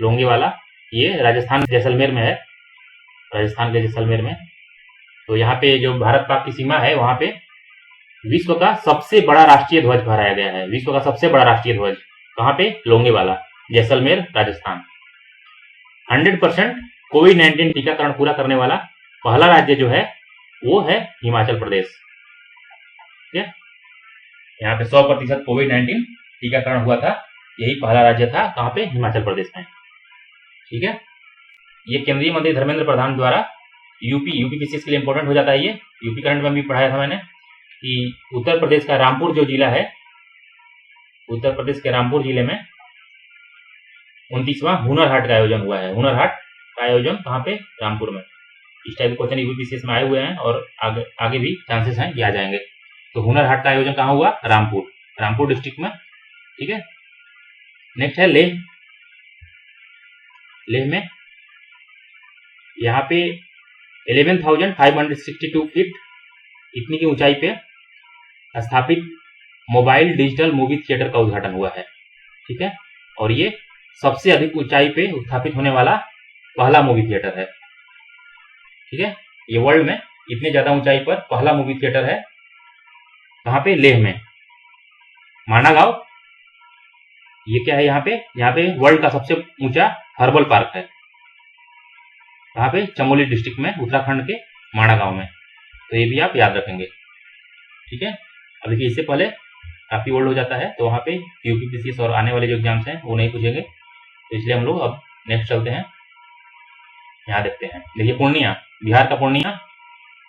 लोंगेवाला। ये राजस्थान जैसलमेर में है, राजस्थान के जैसलमेर में। तो यहाँ पे जो भारत पाक की सीमा है वहां पे विश्व का सबसे बड़ा राष्ट्रीय ध्वज फहराया गया है। विश्व का सबसे बड़ा राष्ट्रीय ध्वज कहां पे? लोंगेवाला, जैसलमेर, राजस्थान। 100% कोविड-19 टीकाकरण पूरा करने वाला पहला राज्य जो है वो है हिमाचल प्रदेश। ठीक है, यहाँ पे 100% कोविड-19 टीकाकरण हुआ था, यही पहला राज्य था। कहां पे? हिमाचल प्रदेश में। ठीक है, ये केंद्रीय मंत्री धर्मेंद्र प्रधान द्वारा यूपी किस चीज के लिए इंपॉर्टेंट हो जाता है? ये यूपी करंट में भी पढ़ाया था मैंने कि उत्तर प्रदेश का रामपुर जो जिला है, उत्तर प्रदेश के रामपुर जिले में 29वां हुनर हाट का आयोजन हुआ है। हुनर हाट का आयोजन कहाँ पे? रामपुर में। इस टाइप के क्वेश्चन यूपीपीसीएस में आए हुए हैं और आगे भी चांसेस हैं कि आ जाएंगे। तो हुनर हाट का आयोजन कहाँ हुआ? रामपुर डिस्ट्रिक्ट में। ठीक है। नेक्स्ट है लेह। लेह में यहाँ पे 11,562 फीट इतनी की ऊंचाई पे स्थापित मोबाइल डिजिटल मूवी थिएटर का उद्घाटन हुआ है। ठीक है। और ये सबसे अधिक ऊंचाई पे स्थापित होने वाला पहला मूवी थिएटर है। ठीक है। ये वर्ल्ड में इतने ज्यादा ऊंचाई पर पहला मूवी थिएटर है। कहाँ पे? लेह में। माना गांव, ये क्या है? यहाँ पे वर्ल्ड का सबसे ऊंचा हर्बल पार्क है। कहाँ पे? चमोली डिस्ट्रिक्ट में, उत्तराखंड के माना गांव में। तो ये भी आप याद रखेंगे। ठीक है। अब देखिए, इससे पहले काफी ओल्ड हो जाता है तो वहां पे यूपीपीसीएस और आने वाले जो एग्जाम्स हैं वो नहीं पूछेंगे, तो इसलिए हम लोग अब नेक्स्ट चलते हैं। यहाँ देखते हैं। देखिए, पूर्णिया, बिहार का पूर्णिया,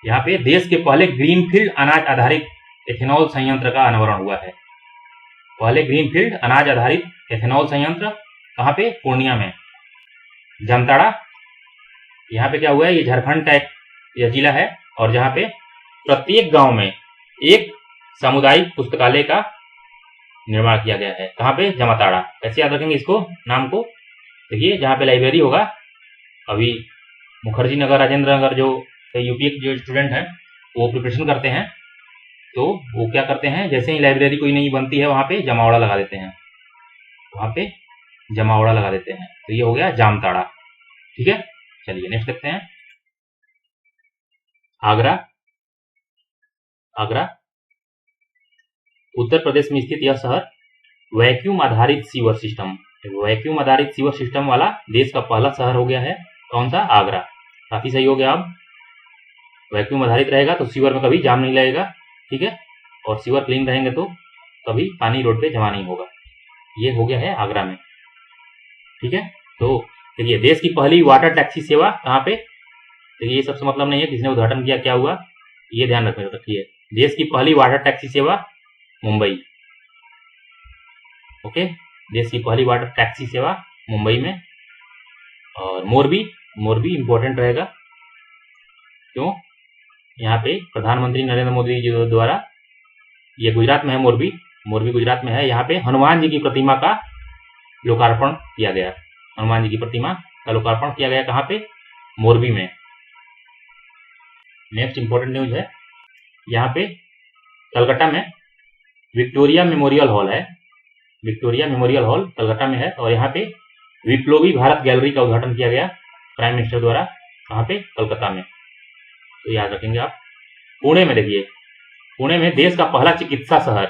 यहाँ पे देश के पहले ग्रीनफील्ड अनाज आधारित एथेनॉल संयंत्र का अनावरण हुआ है। पहले ग्रीनफील्ड अनाज आधारित एथेनॉल संयंत्र कहाँ पे? पूर्णिया में। जामताड़ा, यहाँ पे क्या हुआ है? ये झारखंड का एक यह जिला है और जहाँ पे प्रत्येक गांव में एक सामुदायिक पुस्तकालय का निर्माण किया गया है। कहाँ पे? जामताड़ा। कैसे याद रखेंगे इसको, नाम को? देखिए, जहाँ पे लाइब्रेरी होगा, अभी मुखर्जी नगर, राजेंद्र नगर जो यूपी के जो स्टूडेंट हैं वो प्रिपरेशन करते हैं, तो वो क्या करते हैं, जैसे ही लाइब्रेरी कोई नई बनती है वहां पे जमावड़ा लगा देते हैं। वहां पे जमावड़ा लगा देते हैं। तो ये हो गया जामताड़ा। ठीक है। चलिए नेक्स्ट देखते हैं। आगरा उत्तर प्रदेश में स्थित यह शहर वैक्यूम आधारित सीवर सिस्टम वाला देश का पहला शहर हो गया है। कौन सा? आगरा। काफी सही हो गया। अब वैक्यूम आधारित रहेगा तो सीवर में कभी जाम नहीं लगेगा। ठीक है। और सीवर क्लीन रहेंगे तो कभी पानी रोड पे जमा नहीं होगा। ये हो गया है आगरा में। ठीक है। तो देखिए, देश की पहली वाटर टैक्सी सेवा कहाँ पे? देखिए, ये सबसे मतलब नहीं है किसने उद्घाटन किया, क्या हुआ, ये ध्यान रखिए। देश की पहली वाटर टैक्सी सेवा मुंबई। ओके। देश की पहली वाटर टैक्सी सेवा मुंबई में। और मोरबी इंपॉर्टेंट रहेगा। क्यों? यहाँ पे प्रधानमंत्री नरेंद्र मोदी जी द्वारा, ये गुजरात में है, मोरबी गुजरात में है। यहाँ पे हनुमान जी की प्रतिमा का लोकार्पण किया गया। हनुमान जी की प्रतिमा का लोकार्पण किया गया कहाँ पे? मोरबी में। नेक्स्ट इंपॉर्टेंट न्यूज है, यहाँ पे कलकत्ता में विक्टोरिया मेमोरियल हॉल है। विक्टोरिया मेमोरियल हॉल कलकत्ता में है और यहाँ पे विप्लवी भारत गैलरी का उद्घाटन किया गया प्राइम मिनिस्टर द्वारा। कहाँ पे? कलकत्ता में। तो याद रखेंगे आप। पुणे में देखिए, पुणे में देश का पहला चिकित्सा शहर,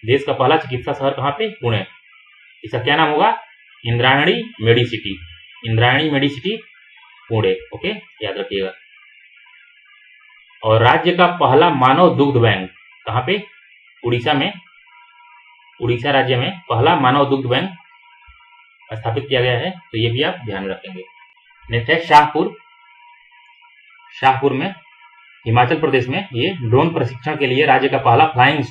देश का पहला चिकित्सा शहर कहाँ पे? पुणे। इसका क्या नाम होगा? इंद्रायणी मेडिसिटी पुणे। ओके, याद रखिएगा। और राज्य का पहला मानव दुग्ध बैंक कहाँ पे? उड़ीसा में। उड़ीसा राज्य में पहला मानव दुग्ध बैंक स्थापित किया गया है। तो ये भी आप ध्यान रखेंगे। नेक्स्ट है शाहपुर में, हिमाचल प्रदेश में। ये ड्रोन प्रशिक्षण के लिए राज्य का पहला फ्लाइंग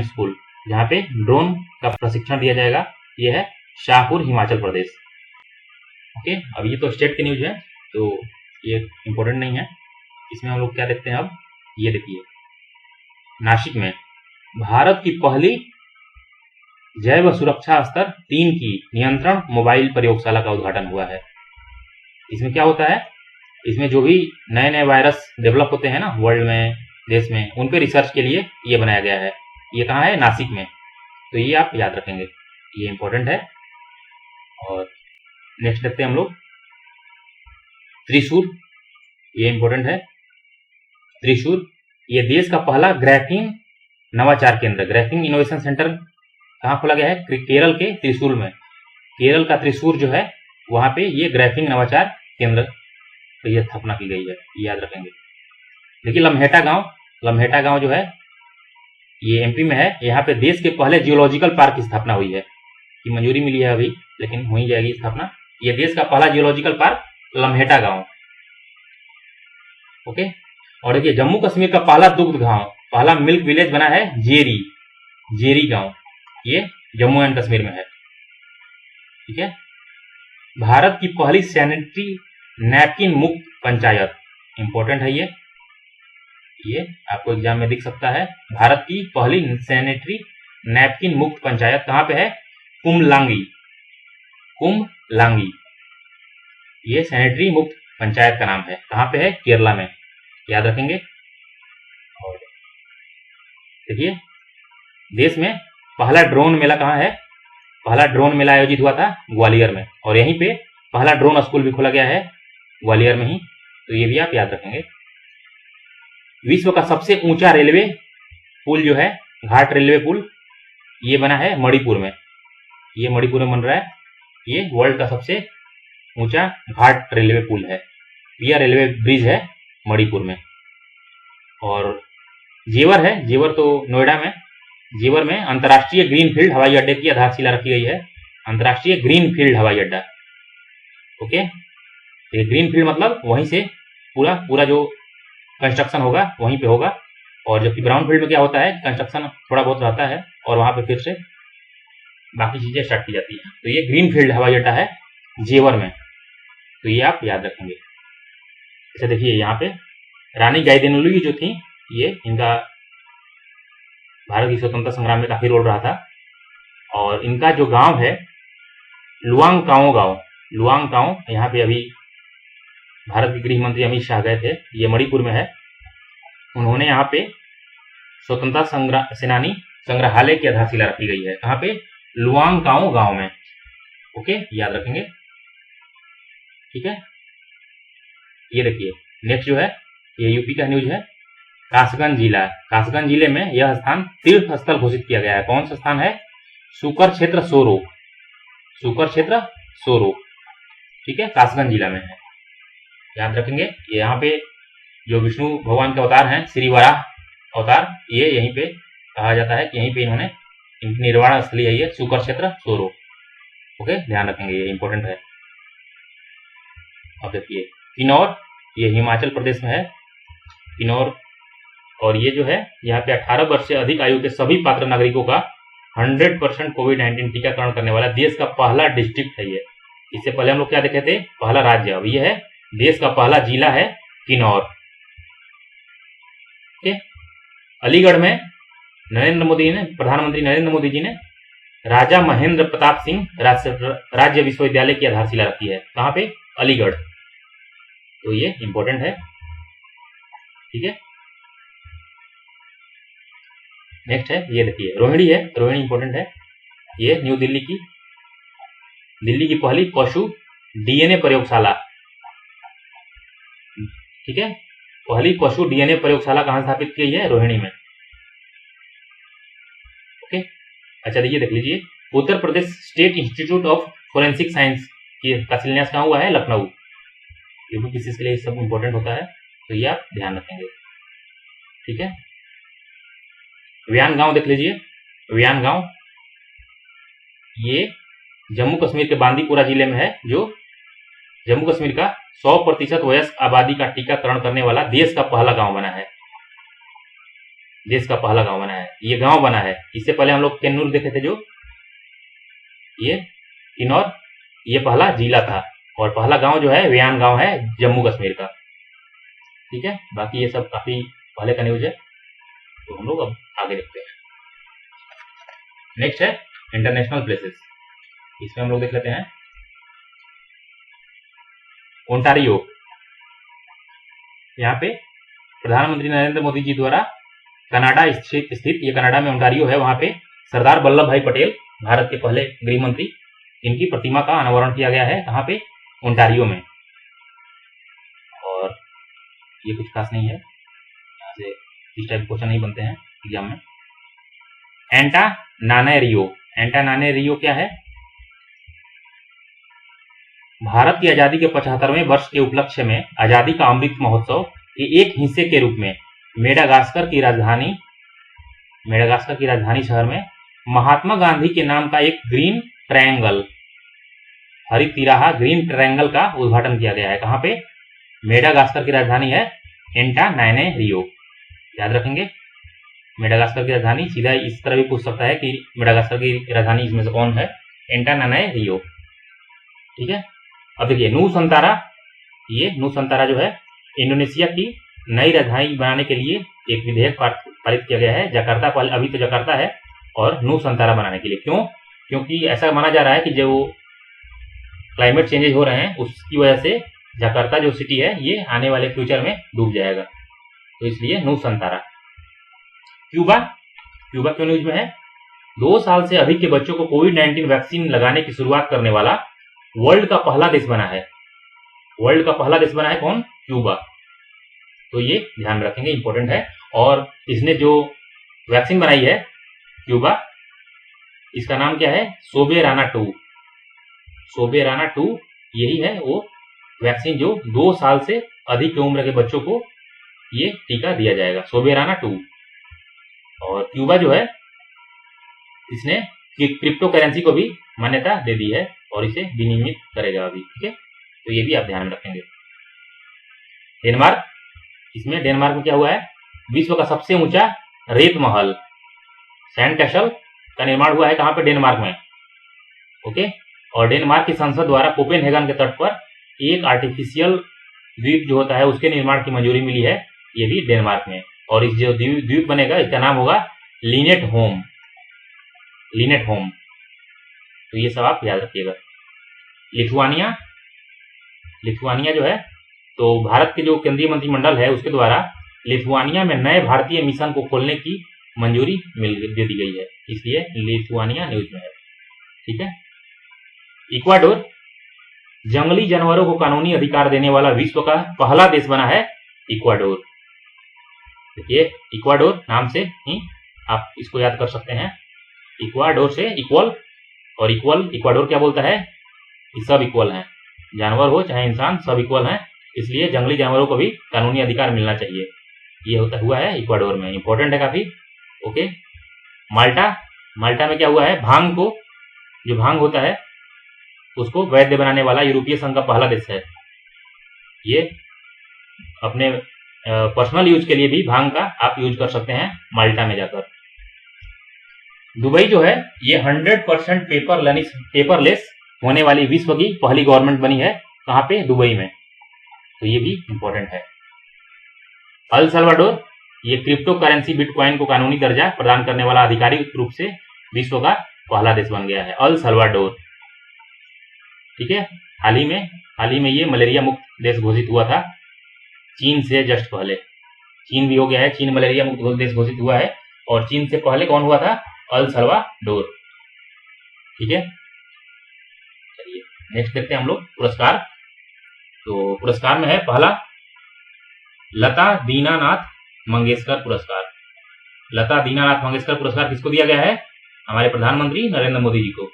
स्कूल जहाँ पे ड्रोन का प्रशिक्षण दिया जाएगा, ये है शाहपुर, हिमाचल प्रदेश। ओके। अब ये तो स्टेट की न्यूज है तो ये इंपॉर्टेंट नहीं है। इसमें हम लोग क्या देखते हैं अब, ये देखिए, नासिक में भारत की पहली जैव सुरक्षा स्तर 3 की नियंत्रण मोबाइल प्रयोगशाला का उद्घाटन हुआ है। इसमें क्या होता है, इसमें जो भी नए नए वायरस डेवलप होते हैं ना वर्ल्ड में, देश में, उन पे रिसर्च के लिए ये बनाया गया है। ये कहाँ है? नासिक में। तो ये आप याद रखेंगे, ये इंपॉर्टेंट है। और नेक्स्ट देखते हैं हम लोग त्रिशूर। ये इंपॉर्टेंट है। त्रिशूर ये देश का पहला ग्राफीन नवाचार केंद्र, ग्राफीन इनोवेशन सेंटर कहाँ खोला गया है? केरल के त्रिशूर में। केरल का त्रिशूर जो है वहां पे ये ग्राफीन नवाचार केंद्र की ये स्थापना की गई है, ये याद रखेंगे। देखिए, लम्हेटा गांव जो है ये एमपी में है। यहाँ पे देश के पहले जियोलॉजिकल पार्क की स्थापना हुई है, की मंजूरी मिली है अभी, लेकिन हो ही जाएगी स्थापना। ये देश का पहला जियोलॉजिकल पार्क लम्हेटा गांव। ओके। और देखिए, जम्मू कश्मीर का पहला दुग्ध गांव, पहला मिल्क विलेज बना है जेरी गांव। ये जम्मू एंड कश्मीर में है। ठीक है। भारत की पहली सैनिटरी नैपकिन मुक्त पंचायत, इंपॉर्टेंट है ये आपको एग्जाम में दिख सकता है। भारत की पहली सैनिटरी नैपकिन मुक्त पंचायत कहां पे है? कुंभलांगी, ये सैनिटरी मुक्त पंचायत का नाम है। कहां पे है? केरला में, याद रखेंगे। और देखिए, देश में पहला ड्रोन मेला कहां है? पहला ड्रोन मेला आयोजित हुआ था ग्वालियर में, और यहीं पे पहला ड्रोन स्कूल भी खोला गया है ग्वालियर में ही, तो ये भी आप याद रखेंगे। विश्व का सबसे ऊंचा रेलवे पुल जो है, घाट रेलवे पुल, ये बना है मणिपुर में। ये मणिपुर में बन रहा है। ये वर्ल्ड का सबसे ऊंचा घाट रेलवे पुल है, यह रेलवे ब्रिज है मणिपुर में। और जेवर है, जेवर तो नोएडा में, जेवर में अंतर्राष्ट्रीय ग्रीनफील्ड हवाई अड्डे की आधारशिला रखी गई है। अंतर्राष्ट्रीय ग्रीनफील्ड हवाई अड्डा, ओके। ये ग्रीनफील्ड मतलब वहीं से पूरा जो कंस्ट्रक्शन होगा वहीं पे होगा, और जबकि ब्राउन फील्ड में क्या होता है, कंस्ट्रक्शन थोड़ा बहुत रहता है और वहां पे फिर से बाकी चीजें स्टार्ट की जाती है। तो ये ग्रीनफील्ड हवाई अड्डा है जेवर में, तो ये आप याद रखेंगे। अच्छा देखिए, यहाँ पे रानी गाइदिन्यू जो थी, ये इनका भारत की स्वतंत्रता संग्राम में काफी रोल रहा था, और इनका जो गांव है लुआंगकाओ गांव, लुआंगकाओ, यहाँ पे अभी भारत के गृह मंत्री अमित शाह गए थे, ये मणिपुर में है। उन्होंने यहाँ पे स्वतंत्रता सेनानी संग्रहालय की आधारशिला रखी गई है। कहाँ पे? लुआंगकाओ गांव में, ओके, याद रखेंगे। ठीक है। ये देखिए, नेक्स्ट जो है ये यूपी का न्यूज है। कासगंज जिला, कासगंज जिले में यह स्थान तीर्थ स्थल घोषित किया गया है। कौन सा स्थान है? सुकर क्षेत्र सोरो, सुकर क्षेत्र सोरो, ठीक है, कासगंज जिला में है, याद रखेंगे। ये यहाँ पे जो विष्णु भगवान के अवतार हैं, श्री वराह अवतार, ये यहीं पे कहा जाता है कि यहीं पे इन्होंने निर्वाण स्थली है, ये सुकर क्षेत्र सोरो, ओके, ध्यान रखेंगे, ये इंपॉर्टेंट है। अब देखिए किन्नौर, ये हिमाचल प्रदेश में है किन्नौर, और ये जो है यहाँ पे 18 वर्ष से अधिक आयु के सभी पात्र नागरिकों का 100% कोविड-19 टीकाकरण करने वाला देश का पहला डिस्ट्रिक्ट है ये। इससे पहले हम लोग क्या देखे थे? पहला राज्य, अब ये है देश का पहला जिला है किन्नौर। ठीक, अलीगढ़ में प्रधानमंत्री नरेंद्र मोदी जी ने राजा महेंद्र प्रताप सिंह राज्य विश्वविद्यालय की आधारशिला रखी है। कहां पे? अलीगढ़, तो ये इंपॉर्टेंट है। ठीक है, नेक्स्ट है, ये देखिए रोहिणी है, रोहिणी इंपॉर्टेंट है। ये न्यू दिल्ली की पहली पशु डीएनए प्रयोगशाला, ठीक है, पहली पशु डीएनए प्रयोगशाला कहां स्थापित की है? रोहिणी में, ओके। अच्छा देखिए, देख लीजिए, Uttar Pradesh state institute of forensic science का शिलान्यास कहां हुआ है? लखनऊ, क्योंकि किसी के लिए सब इंपॉर्टेंट होता है, तो ये आप ध्यान रखेंगे। ठीक है, व्यान गांव देख लीजिए, व्यान गांव ये जम्मू कश्मीर के बांदीपुरा जिले में है, जो जम्मू कश्मीर का 100% वयस्क आबादी का टीकाकरण करने वाला देश का पहला गांव बना है, देश का पहला गांव बना है, ये गांव बना है। इससे पहले हम लोग केन्नूर देखे थे, जो ये किन्नौर, ये पहला जिला था, और पहला गांव जो है व्यान गांव है जम्मू कश्मीर का। ठीक है, बाकी ये सब काफी पहले का न्यूज है, तो हम लोग अब आगे देखते हैं। नेक्स्ट है इंटरनेशनल प्लेसेस, इसमें हम लोग देख लेते हैं ओंटारियो। यहाँ पे प्रधानमंत्री नरेंद्र मोदी जी द्वारा कनाडा स्थित, ये कनाडा में ओंटारियो है, वहां पे सरदार वल्लभ भाई पटेल, भारत के पहले गृह मंत्री, इनकी प्रतिमा का अनावरण किया गया है। कहां पे? ओंटारियो में। और ये कुछ खास नहीं है, यहाँ से इस टाइप के क्वेश्चन नहीं बनते हैं एग्जाम में। एंटानानेरियो, एंटानानेरियो क्या है? भारत की आजादी के 75वें वर्ष के उपलक्ष्य में आजादी का अमृत महोत्सव के एक हिस्से के रूप में मेडागास्कर की राजधानी शहर में महात्मा गांधी के नाम का एक ग्रीन ट्रायंगल, हरित तिराहा ग्रीन ट्रायंगल का उद्घाटन किया गया है। कहां पे? मेडागास्कर की राजधानी है एंटानानेरियो, याद रखेंगे। मेडागास्कर की राजधानी, सीधा इस तरह भी पूछ सकता है कि मेडागास्कर की राजधानी इसमें से कौन है, एंटानानारियो। ठीक है। अब देखिए नूसंतारा, ये नूसंतारा जो है इंडोनेशिया की नई राजधानी बनाने के लिए एक विधेयक पारित किया गया है। जकार्ता, अभी तो जकार्ता है, और नूसंतारा बनाने के लिए। क्यों? क्योंकि ऐसा माना जा रहा है कि जो क्लाइमेट चेंजेस हो रहे हैं उसकी वजह से जकार्ता जो सिटी है ये आने वाले फ्यूचर में डूब जाएगा, तो इसलिए नूसंतारा। क्यूबा, क्यूबा क्यों न्यूज में है? 2 साल से अधिक के बच्चों को कोविड-19 वैक्सीन लगाने की शुरुआत करने वाला वर्ल्ड का पहला देश बना है। वर्ल्ड का पहला देश बना है कौन? क्यूबा। तो ये ध्यान रखेंगे, इंपॉर्टेंट है। और इसने जो वैक्सीन बनाई है क्यूबा, इसका नाम क्या है? सोबेराना 2। सोबेराना 2 यही है वो वैक्सीन जो 2 साल से अधिक की उम्र के बच्चों को ये टीका दिया जाएगा, सोबेराना 2। और क्यूबा जो है इसने क्रिप्टो करेंसी को भी मान्यता दे दी है और इसे विनियमित करेगा अभी। ठीक है, तो ये भी आप ध्यान रखेंगे। डेनमार्क, इसमें डेनमार्क में क्या हुआ है? विश्व का सबसे ऊंचा रेत महल सैंड कैसल का निर्माण हुआ है। कहां पे? डेनमार्क में। ओके। और डेनमार्क की संसद द्वारा कोपेनहेगन के तट पर एक आर्टिफिशियल द्वीप जो होता है उसके निर्माण की मंजूरी मिली है, ये भी डेनमार्क में। और इस जो द्वीप बनेगा इसका नाम होगा लिनेट होम। लिनेट होम, तो ये सब आप याद रखिएगा। लिथुआनिया, लिथुआनिया जो है तो भारत के जो केंद्रीय मंत्रिमंडल है उसके द्वारा लिथुआनिया में नए भारतीय मिशन को खोलने की मंजूरी दे दी गई है, इसलिए लिथुआनिया न्यूज में है। ठीक है। इक्वाडोर, जंगली जानवरों को कानूनी अधिकार देने वाला विश्व का पहला देश बना है इक्वाडोर। देखिए इक्वाडोर नाम से ही आप इसको याद कर सकते हैं। इक्वाडोर से इक्वल, और इक्वल इक्वाडोर क्या बोलता है कि सब इक्वल हैं, जानवर हो चाहे इंसान सब इक्वल हैं, इसलिए जंगली जानवरों को भी कानूनी अधिकार मिलना चाहिए। ये होता हुआ है इक्वाडोर में, इंपॉर्टेंट है काफी। ओके। माल्टा, माल्टा में क्या हुआ है? भांग को, जो भांग होता है उसको वैध बनाने वाला यूरोपीय संघ का पहला देश है। ये अपने पर्सनल यूज के लिए भी भांग का आप यूज कर सकते हैं माल्टा में जाकर। दुबई जो है ये 100% पेपरलेस होने वाली विश्व की पहली गवर्नमेंट बनी है। कहां पे? दुबई में, तो ये भी इंपॉर्टेंट है। अल सल्वाडोर, ये क्रिप्टो करेंसी बिटकॉइन को कानूनी दर्जा प्रदान करने वाला आधिकारिक रूप से विश्व का पहला देश बन गया है, अल सल्वाडोर। ठीक है। हाल ही में ये मलेरिया मुक्त देश घोषित हुआ था, चीन से जस्ट पहले। चीन भी हो गया है, चीन मलेरिया मुक्त देश घोषित हुआ है, और चीन से पहले कौन हुआ था? El Salvador. ठीक है। चलिए नेक्स्ट देखते हैं हम लोग पुरस्कार। तो पुरस्कार में है पहला लता दीनानाथ मंगेशकर पुरस्कार। लता दीनानाथ मंगेशकर पुरस्कार किसको दिया गया है? हमारे प्रधानमंत्री नरेंद्र मोदी जी को।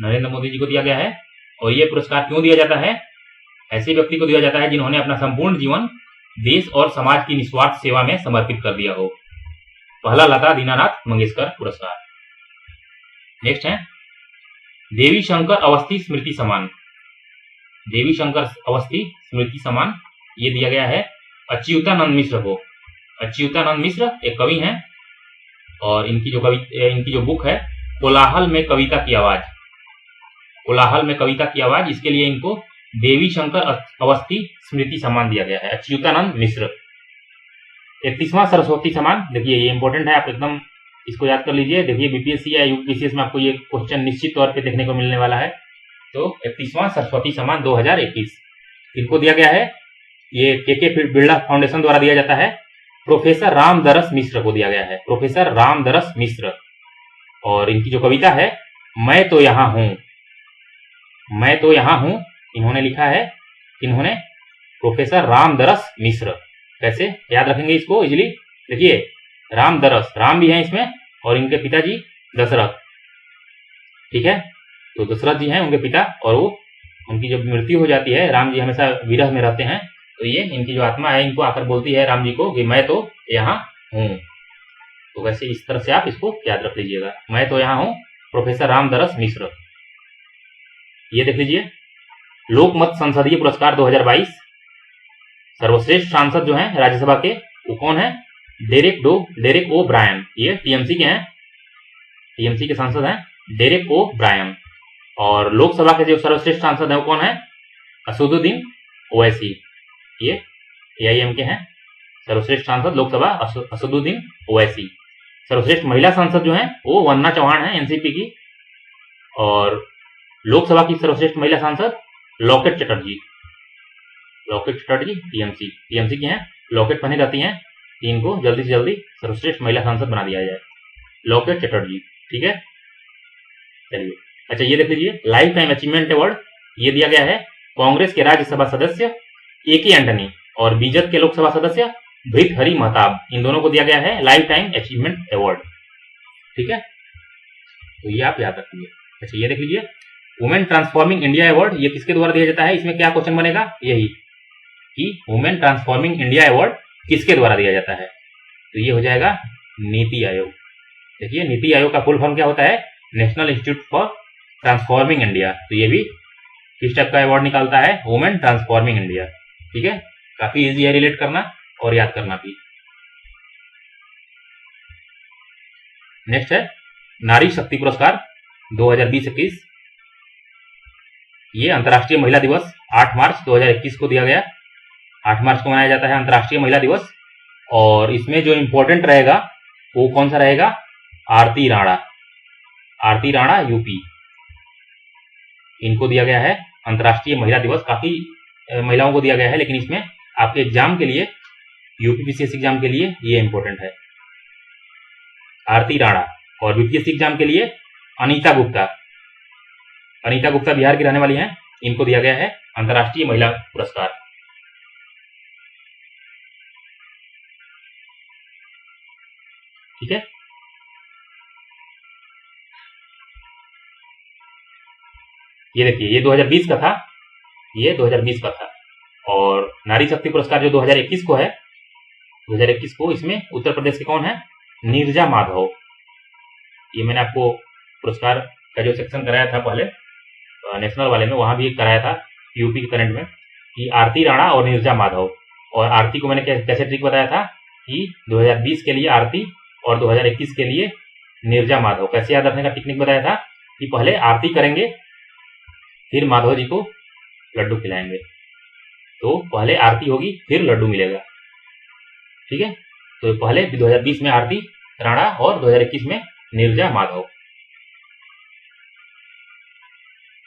नरेंद्र मोदी जी को दिया गया है। और ये पुरस्कार क्यों दिया जाता है? ऐसे व्यक्ति को दिया जाता है जिन्होंने अपना संपूर्ण जीवन देश और समाज की निस्वार्थ सेवा में समर्पित कर दिया हो। पहला लता दीनानाथ मंगेशकर पुरस्कार। नेक्स्ट है देवी शंकर अवस्थी स्मृति सम्मान। देवी शंकर अवस्थी स्मृति सम्मान ये दिया गया है अच्युतानंद मिश्र को। अच्युतानंद मिश्र एक कवि हैं, और इनकी जो बुक है कोलाहल में कविता की आवाज, कोलाहल में कविता की आवाज, इसके लिए इनको देवी शंकर अवस्थी स्मृति सम्मान दिया गया है, अच्युतानंद मिश्र। 31वां सरस्वती सम्मान, देखिए ये इंपॉर्टेंट है, आप एकदम इसको याद कर लीजिए। देखिए बीपीएससी या यूपीएससी में आपको ये क्वेश्चन निश्चित तौर पे देखने को मिलने वाला है। तो 31वां सरस्वती सम्मान 2021 इनको दिया गया है, ये के बिरला फाउंडेशन द्वारा दिया जाता है। प्रोफेसर रामदरस मिश्र को दिया गया है, प्रोफेसर रामदरस मिश्र। और इनकी जो कविता है मैं तो यहां हूं, मैं तो यहां हूं, इन्होंने लिखा है, इन्होंने प्रोफेसर रामदरस मिश्र। कैसे याद रखेंगे इसको इजिली? देखिए रामदरस, राम भी है इसमें, और इनके पिताजी दशरथ। ठीक है, तो दशरथ जी हैं उनके पिता, और वो उनकी जब मृत्यु हो जाती है, राम जी हमेशा विरह में रहते हैं, तो ये इनकी जो आत्मा है इनको आकर बोलती है राम जी को कि मैं तो यहाँ हूं। तो वैसे इस तरह से आप इसको याद रख लीजिएगा, मैं तो यहाँ हूं, प्रोफेसर रामदरस मिश्र। ये देख लीजिए लोकमत संसदीय पुरस्कार 2022 सर्वश्रेष्ठ सांसद जो हैं राज्यसभा के, वो कौन है? डेरेक ओ ब्रायन, ये टीएमसी के हैं, टीएमसी के सांसद हैं डेरेक ओ ब्रायन। और लोकसभा के जो सर्वश्रेष्ठ सांसद है वो कौन है? असदुद्दीन ओवैसी, ये एआईएम के हैं सर्वश्रेष्ठ सांसद लोकसभा असदुद्दीन ओवैसी। सर्वश्रेष्ठ महिला सांसद जो है वो वंदना चौहान है एनसीपी की। और लोकसभा की सर्वश्रेष्ठ महिला सांसद लॉकेट चटर्जी टीएमसी की हैं, लॉकेट पहनी रहती हैं कि इनको जल्दी से जल्दी सर्वश्रेष्ठ महिला सांसद बना दिया जाए, लॉकेट चटर्जी। ठीक है, चलिए अच्छा ये देख लीजिए, लाइफ टाइम अचीवमेंट अवार्ड ये दिया गया है कांग्रेस के राज्यसभा सदस्य एके एंटनी और बीजेपी के लोकसभा सदस्य भृतहरि महताब, इन दोनों को दिया गया है लाइफ टाइम अचीवमेंट अवार्ड। ठीक है, तो ये आप याद रखिए। अच्छा ये देख लीजिए, वुमेन ट्रांसफॉर्मिंग इंडिया अवार्ड ये किसके द्वारा दिया जाता है? इसमें क्या क्वेश्चन बनेगा? यही कि वुमेन ट्रांसफॉर्मिंग इंडिया अवार्ड किसके द्वारा दिया जाता है? तो ये हो जाएगा नीति आयोग। देखिए नीति आयोग का फुल फॉर्म क्या होता है? National institute for transforming India. तो ये भी किस टाइप का अवार्ड निकालता है? Women transforming India. ठीक है, काफी इजी है रिलेट करना और याद करना भी। नेक्स्ट है नारी शक्ति पुरस्कार 2020-21। ये अंतर्राष्ट्रीय महिला दिवस 8 मार्च 2021 को दिया गया। 8 मार्च को मनाया जाता है अंतर्राष्ट्रीय महिला दिवस। और इसमें जो इंपॉर्टेंट रहेगा वो कौन सा रहेगा? आरती राणा यूपी, इनको दिया गया है अंतर्राष्ट्रीय महिला दिवस। काफी महिलाओं को दिया गया है, लेकिन इसमें आपके एग्जाम के लिए, यूपीपीसीएस एग्जाम के लिए ये इंपॉर्टेंट है, आरती राणा। और यूपीएससी एग्जाम के लिए अनीता गुप्ता बिहार की रहने वाली हैं, इनको दिया गया है अंतर्राष्ट्रीय महिला पुरस्कार। ठीक है, ये देखिए ये 2020 का था, ये 2020 का था। और नारी शक्ति पुरस्कार जो 2021 को है, 2021 को, इसमें उत्तर प्रदेश के कौन है? नीरजा माधव। ये मैंने आपको पुरस्कार का जो सेक्शन कराया था पहले नेशनल वाले में, वहां भी कराया था यूपी के करंट में, कि आरती राणा और नीरजा माधव। और आरती को मैंने कैसे ट्रिक बताया था कि 2020 के लिए आरती और 2021 के लिए नीरजा माधव। कैसे याद रखने का टेक्निक बताया था कि पहले आरती करेंगे फिर माधव जी को लड्डू खिलाएंगे। तो पहले आरती होगी फिर लड्डू मिलेगा। ठीक है, तो पहले 2020 में आरती राणा और 2021 में नीरजा माधव।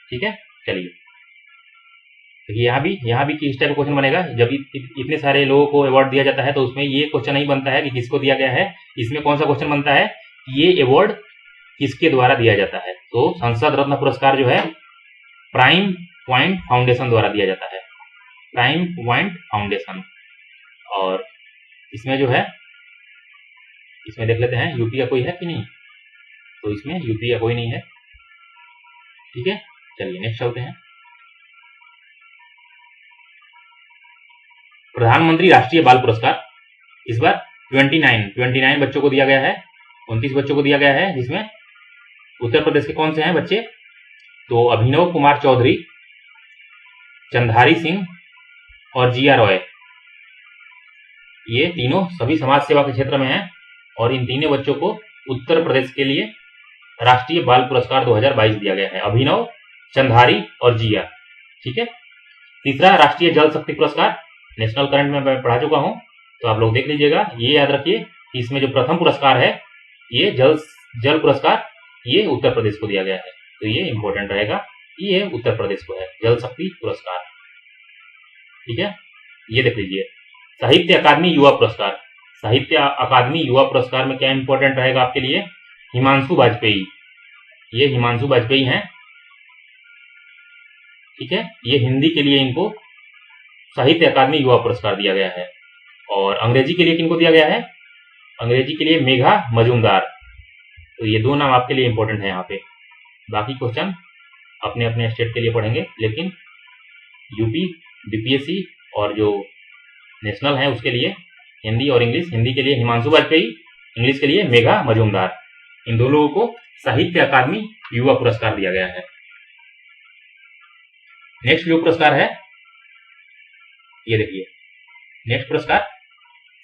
ठीक है, चलिए देखिए यहाँ भी किस टाइप का क्वेश्चन बनेगा? जब इतने सारे लोगों को अवार्ड दिया जाता है तो उसमें ये क्वेश्चन नहीं बनता है कि किसको दिया गया है। इसमें कौन सा क्वेश्चन बनता है? ये अवार्ड किसके द्वारा दिया जाता है? तो संसद रत्न पुरस्कार जो है प्राइम पॉइंट फाउंडेशन द्वारा दिया जाता है, प्राइम पॉइंट फाउंडेशन। और इसमें जो है, इसमें देख लेते हैं यूपी का कोई है कि नहीं। तो इसमें यूपी का कोई नहीं है। ठीक है, चलिए नेक्स्ट चलते हैं। प्रधानमंत्री राष्ट्रीय बाल पुरस्कार इस बार 29 बच्चों को दिया गया है, 29 बच्चों को दिया गया है, जिसमें उत्तर प्रदेश के कौन से हैं बच्चे? तो अभिनव कुमार चौधरी, चंद्रारी सिंह और जिया रॉय, ये तीनों सभी समाज सेवा के क्षेत्र में हैं। और इन तीनों बच्चों को उत्तर प्रदेश के लिए राष्ट्रीय बाल पुरस्कार 2022 दिया गया है, अभिनव, चंद्रारी और जिया। ठीक है, तीसरा राष्ट्रीय जल शक्ति पुरस्कार नेशनल करंट में मैं पढ़ा चुका हूं, तो आप लोग देख लीजिएगा। ये याद रखिए कि इसमें जो प्रथम पुरस्कार है ये जल पुरस्कार, ये उत्तर प्रदेश को दिया गया है। तो ये इंपॉर्टेंट रहेगा, ये उत्तर प्रदेश को है जल शक्ति पुरस्कार। ठीक है, ये देख लीजिए साहित्य अकादमी युवा पुरस्कार। साहित्य अकादमी युवा पुरस्कार में क्या इंपॉर्टेंट रहेगा आपके लिए? हिमांशु वाजपेयी, ये हिमांशु वाजपेयी हैं। ठीक है, ये हिंदी के लिए इनको साहित्य अकादमी युवा पुरस्कार दिया गया है। और अंग्रेजी के लिए किनको दिया गया है? अंग्रेजी के लिए मेघा मजूमदार। तो ये दो नाम आपके लिए इंपॉर्टेंट है यहाँ पे। बाकी क्वेश्चन अपने अपने स्टेट के लिए पढ़ेंगे, लेकिन यूपी बीपीएससी और जो नेशनल है उसके लिए हिंदी और इंग्लिश, हिंदी के लिए हिमांशु वाजपेयी, इंग्लिश के लिए मेघा मजूमदार, इन दो लोगों को साहित्य अकादमी युवा पुरस्कार दिया गया है। नेक्स्ट जो पुरस्कार है, ये देखिए नेक्स्ट पुरस्कार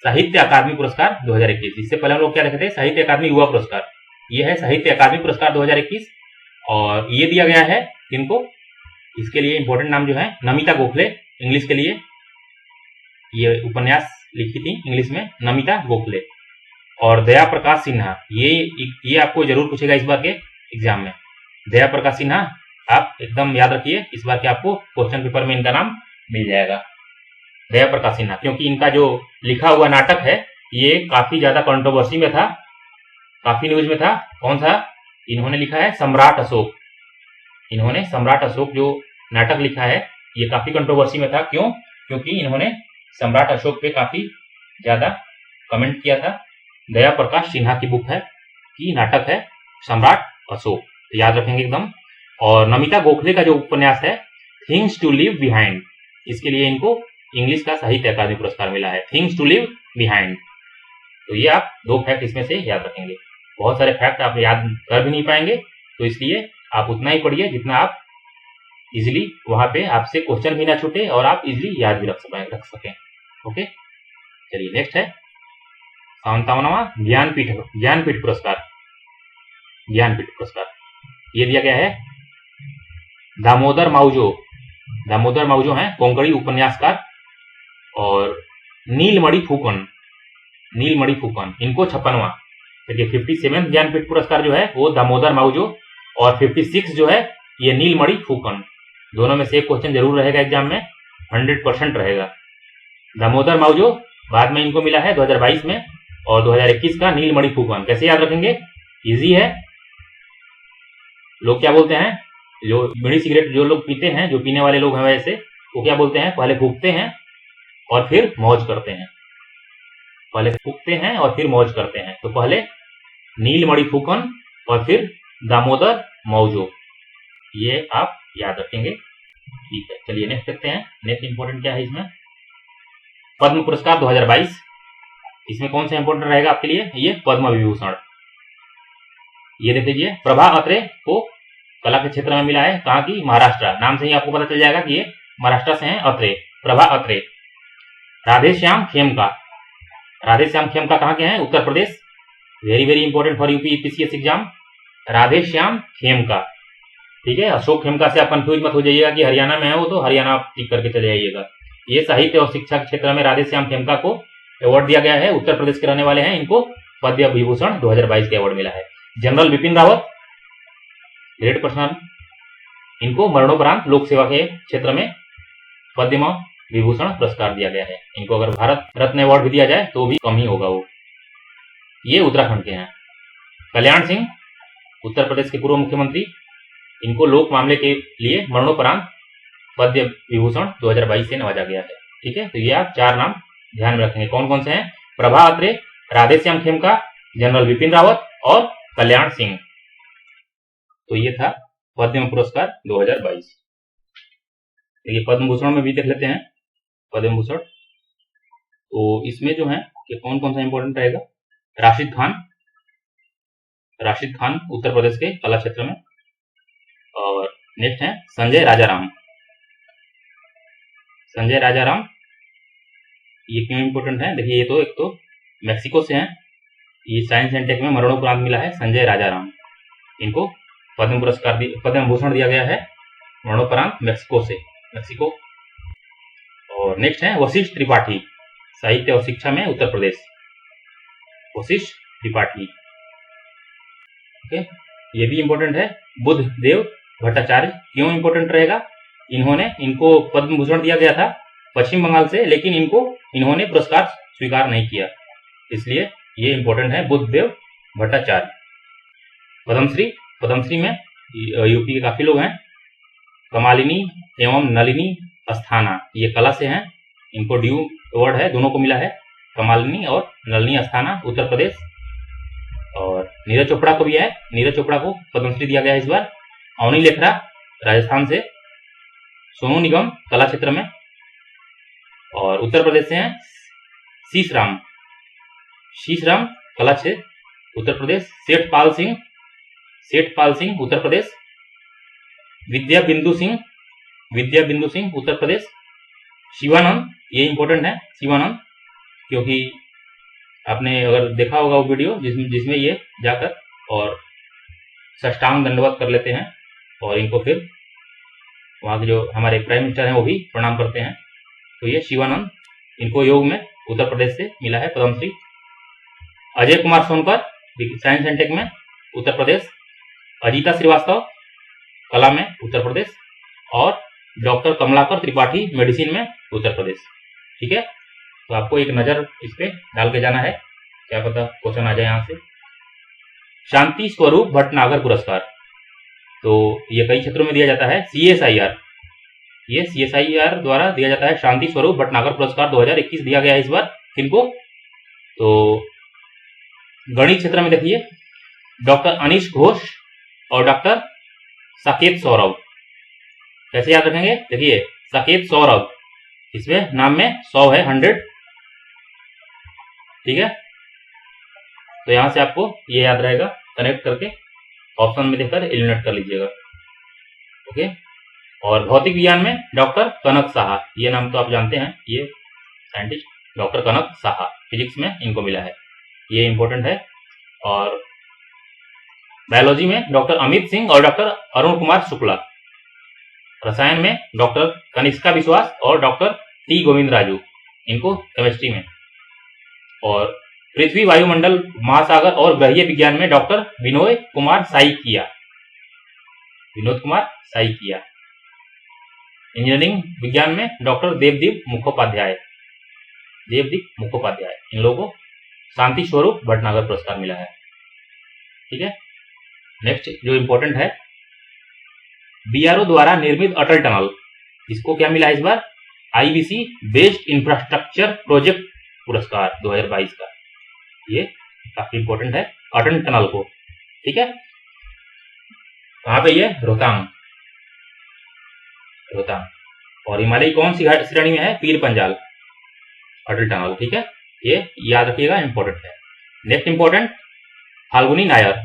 साहित्य अकादमी पुरस्कार 2021। इससे पहले हम लोग क्या देखे थे, साहित्य अकादमी युवा पुरस्कार। ये है साहित्य अकादमी पुरस्कार 2021 और ये दिया गया है इनको, इसके लिए इंपॉर्टेंट नाम जो है नमिता गोखले, इंग्लिश के लिए ये उपन्यास लिखी थी इंग्लिश में, नमिता गोखले। और दया प्रकाश सिन्हा, ये आपको जरूर पूछेगा इस बार के एग्जाम में। दया प्रकाश सिन्हा आप एकदम याद रखिए, इस बार के आपको क्वेश्चन पेपर में इनका नाम मिल जाएगा, दया प्रकाश सिन्हा, क्योंकि इनका जो लिखा हुआ नाटक है ये काफी ज्यादा कंट्रोवर्सी में था, काफी न्यूज में था। कौन सा? इन्होंने लिखा है सम्राट अशोक। इन्होंने सम्राट अशोक जो नाटक लिखा है ये काफी कंट्रोवर्सी में था। क्यों? क्योंकि इन्होंने सम्राट अशोक पे काफी ज्यादा कमेंट किया था। दया प्रकाश सिन्हा की बुक है कि नाटक है सम्राट अशोक, तो याद रखेंगे एकदम। और नमिता गोखले का जो उपन्यास है थिंग्स टू लिव बिहाइंड, इसके लिए इनको इंग्लिश का साहित्य अकादमी पुरस्कार मिला है, थिंग्स टू लिव बिहाइंड। तो ये आप 2 फैक्ट इसमें से याद रखेंगे। बहुत सारे फैक्ट आप याद कर भी नहीं पाएंगे, तो इसलिए आप उतना ही पढ़िए जितना आप इजिली वहां पे आपसे क्वेश्चन भी ना छूटे और आप इजिली याद भी रख सकें। ओके, चलिए नेक्स्ट है 57वां ज्ञानपीठ पुरस्कार। ज्ञानपीठ पुरस्कार ये दिया गया है दामोदर माउजो हैं कोंकणी उपन्यासकार, और नीलमणि फुकन, इनको 56वां। देखिए 57 ज्ञानपीठ पुरस्कार जो है वो दामोदर माउजो और 56 जो है ये नीलमणि फुकन। दोनों में से एक क्वेश्चन जरूर रहेगा एग्जाम में, 100% रहेगा। दामोदर माउजो बाद में इनको मिला है 2022 में, और 2021 का नीलमणि फुकन। कैसे याद रखेंगे? इजी है। लोग क्या बोलते हैं, जो बीड़ी सिगरेट जो लोग पीते हैं, जो पीने वाले लोग हैं वैसे, वो क्या बोलते हैं, पहले फूकते हैं और फिर मौज करते हैं। पहले फूकते हैं और फिर मौज करते हैं। तो पहले नीलमणि फुकन और फिर दामोदर माउजो, ये आप याद रखेंगे। ठीक है, चलिए नेक्स्ट देखते हैं। नेक्स्ट इंपॉर्टेंट क्या है इसमें, पद्म पुरस्कार 2022। इसमें कौन सा इंपॉर्टेंट रहेगा आपके लिए? ये पद्म विभूषण। ये देख लीजिए, प्रभा अत्रे को कला के क्षेत्र में मिला है। कहाँ की? महाराष्ट्र। नाम से ही आपको पता चल जाएगा कि ये महाराष्ट्र से हैं अत्रे, प्रभा अत्रे। राधेश्याम खेमका कहाँ के हैं? Uttar Pradesh. Very very important for UP PCS exam, Radheshyam Khemka. ठीक है, अशोक खेमका से आप कंफ्यूज मत हो जाइएगा कि हरियाणा में है वो, तो हरियाणा आप टिक करके चले जाइएगा। ये साहित्य और शिक्षा के क्षेत्र में राधेश्याम खेमका को अवार्ड दिया गया है। उत्तर प्रदेश के रहने वाले हैं, इनको पद्म विभूषण 2022 के अवार्ड मिला है। General Bipin Rawat, great person, इनको मरणोपरांत लोक सेवा के क्षेत्र में पद्म विभूषण पुरस्कार दिया गया है। इनको अगर भारत रत्न अवार्ड भी दिया जाए तो भी कम ही होगा वो। ये उत्तराखंड के हैं। कल्याण सिंह, उत्तर प्रदेश के पूर्व मुख्यमंत्री, इनको लोक मामले के लिए मरणोपरांत पद्म विभूषण 2022 से नवाजा गया है। ठीक है, तो ये आप 4 नाम ध्यान में रखेंगे। कौन कौन से हैं? प्रभा अत्रे, राधेश्याम खेमका, जनरल बिपिन रावत और कल्याण सिंह। तो ये था पद्म पुरस्कार 2022। ये पद्म भूषण में भी देख लेते हैं पद्म भूषण। तो इसमें जो है कि कौन कौन सा इंपॉर्टेंट रहेगा, राशिद खान उत्तर प्रदेश के कला क्षेत्र में। और नेक्स्ट है संजय राजाराम। ये क्यों इंपॉर्टेंट है? देखिए, ये तो एक तो मैक्सिको से हैं, ये साइंस एंड टेक में मरणोपरांत मिला है संजय राजाराम। इनको पद्म भूषण दिया गया है मरणोपरांत मैक्सिको। और नेक्स्ट है वशिष्ठ त्रिपाठी, साहित्य और शिक्षा में उत्तर प्रदेश, वशिष्ठ त्रिपाठी। ओके, ये भी इंपॉर्टेंट है। बुद्धदेव भट्टाचार्य, क्यों इंपॉर्टेंट रहेगा? इनको पद्म भूषण दिया गया था पश्चिम बंगाल से, लेकिन इन्होंने पुरस्कार स्वीकार नहीं किया, इसलिए ये इंपॉर्टेंट है बुद्धदेव भट्टाचार्य। पद्मश्री में यूपी के काफी लोग हैं। कमालिनी एवं नलिनी अस्थाना, ये कला से हैं, इनको ड्यू अवार्ड है, दोनों को मिला है, कमालिनी और नलिनी अस्थाना उत्तर प्रदेश। और नीरज चोपड़ा को भी है, नीरज चोपड़ा को पद्मश्री दिया गया है इस बार। अवनी लेखरा राजस्थान से। सोनू निगम कला क्षेत्र में। और उत्तर प्रदेश से हैं शीश राम कला क्षेत्र उत्तर प्रदेश। सेठ पाल सिंह उत्तर प्रदेश। विद्या बिंदु सिंह उत्तर प्रदेश। शिवानंद, ये इंपॉर्टेंट है शिवानंद, क्योंकि आपने अगर देखा होगा वो वीडियो जिसमें ये जाकर और साष्टांग दंडवत कर लेते हैं और इनको फिर वहाँ के जो हमारे प्राइम मिनिस्टर हैं वो भी प्रणाम करते हैं। तो ये शिवानंद, इनको योग में उत्तर प्रदेश से मिला है Padmashri. Ajay Kumar Sonkar science and tech में उत्तर प्रदेश। अजीता श्रीवास्तव कला में उत्तर प्रदेश। और डॉक्टर कमलाकर त्रिपाठी मेडिसिन में उत्तर प्रदेश। ठीक है, तो आपको एक नजर इस पे डाल के जाना है, क्या पता क्वेश्चन आ जाए यहाँ से। शांति स्वरूप भटनागर पुरस्कार, तो ये कई क्षेत्रों में दिया जाता है। CSIR, ये CSIR द्वारा दिया जाता है। शांति स्वरूप भटनागर पुरस्कार 2021 दिया गया है इस बार किनको, तो गणित क्षेत्र में देखिए डॉक्टर अनीश घोष और डॉक्टर साकेत सौरभ। कैसे याद रखेंगे, देखिए साकेत सौरभ, इसमें नाम में 100 है, 100। ठीक है, तो यहां से आपको ये याद रहेगा, कनेक्ट करके ऑप्शन में देखकर एलिमिनेट कर लीजिएगा। ओके, और भौतिक विज्ञान में डॉक्टर कनक साहा, ये नाम तो आप जानते हैं, ये साइंटिस्ट डॉक्टर कनक साहा, फिजिक्स में इनको मिला है, ये इंपॉर्टेंट है। और बायोलॉजी में डॉक्टर अमित सिंह और डॉक्टर अरुण कुमार शुक्ला। रसायन में डॉक्टर कनिष्का विश्वास और डॉक्टर टी गोविंद राजू, इनको केमिस्ट्री में। और पृथ्वी वायुमंडल महासागर और ग्रहीय विज्ञान में डॉक्टर विनोद कुमार साइकिया। इंजीनियरिंग विज्ञान में डॉक्टर देवदीप मुखोपाध्याय, इन लोगों को शांति स्वरूप भटनागर पुरस्कार मिला है। ठीक है, नेक्स्ट जो इंपॉर्टेंट है, BRO द्वारा निर्मित अटल टनल, इसको क्या मिला है इस बार, IBC बेस्ड इंफ्रास्ट्रक्चर प्रोजेक्ट पुरस्कार 2022 का, ये काफी इंपॉर्टेंट है अटल टनल को। ठीक है, कहां पे ये, रोहतांग। और हिमालय कौन सी श्रेणी में है, पीर पंजाल अटल टनल। ठीक है, ये याद रखिएगा, इंपॉर्टेंट है। नेक्स्ट इंपॉर्टेंट, फाल्गुनी नायर,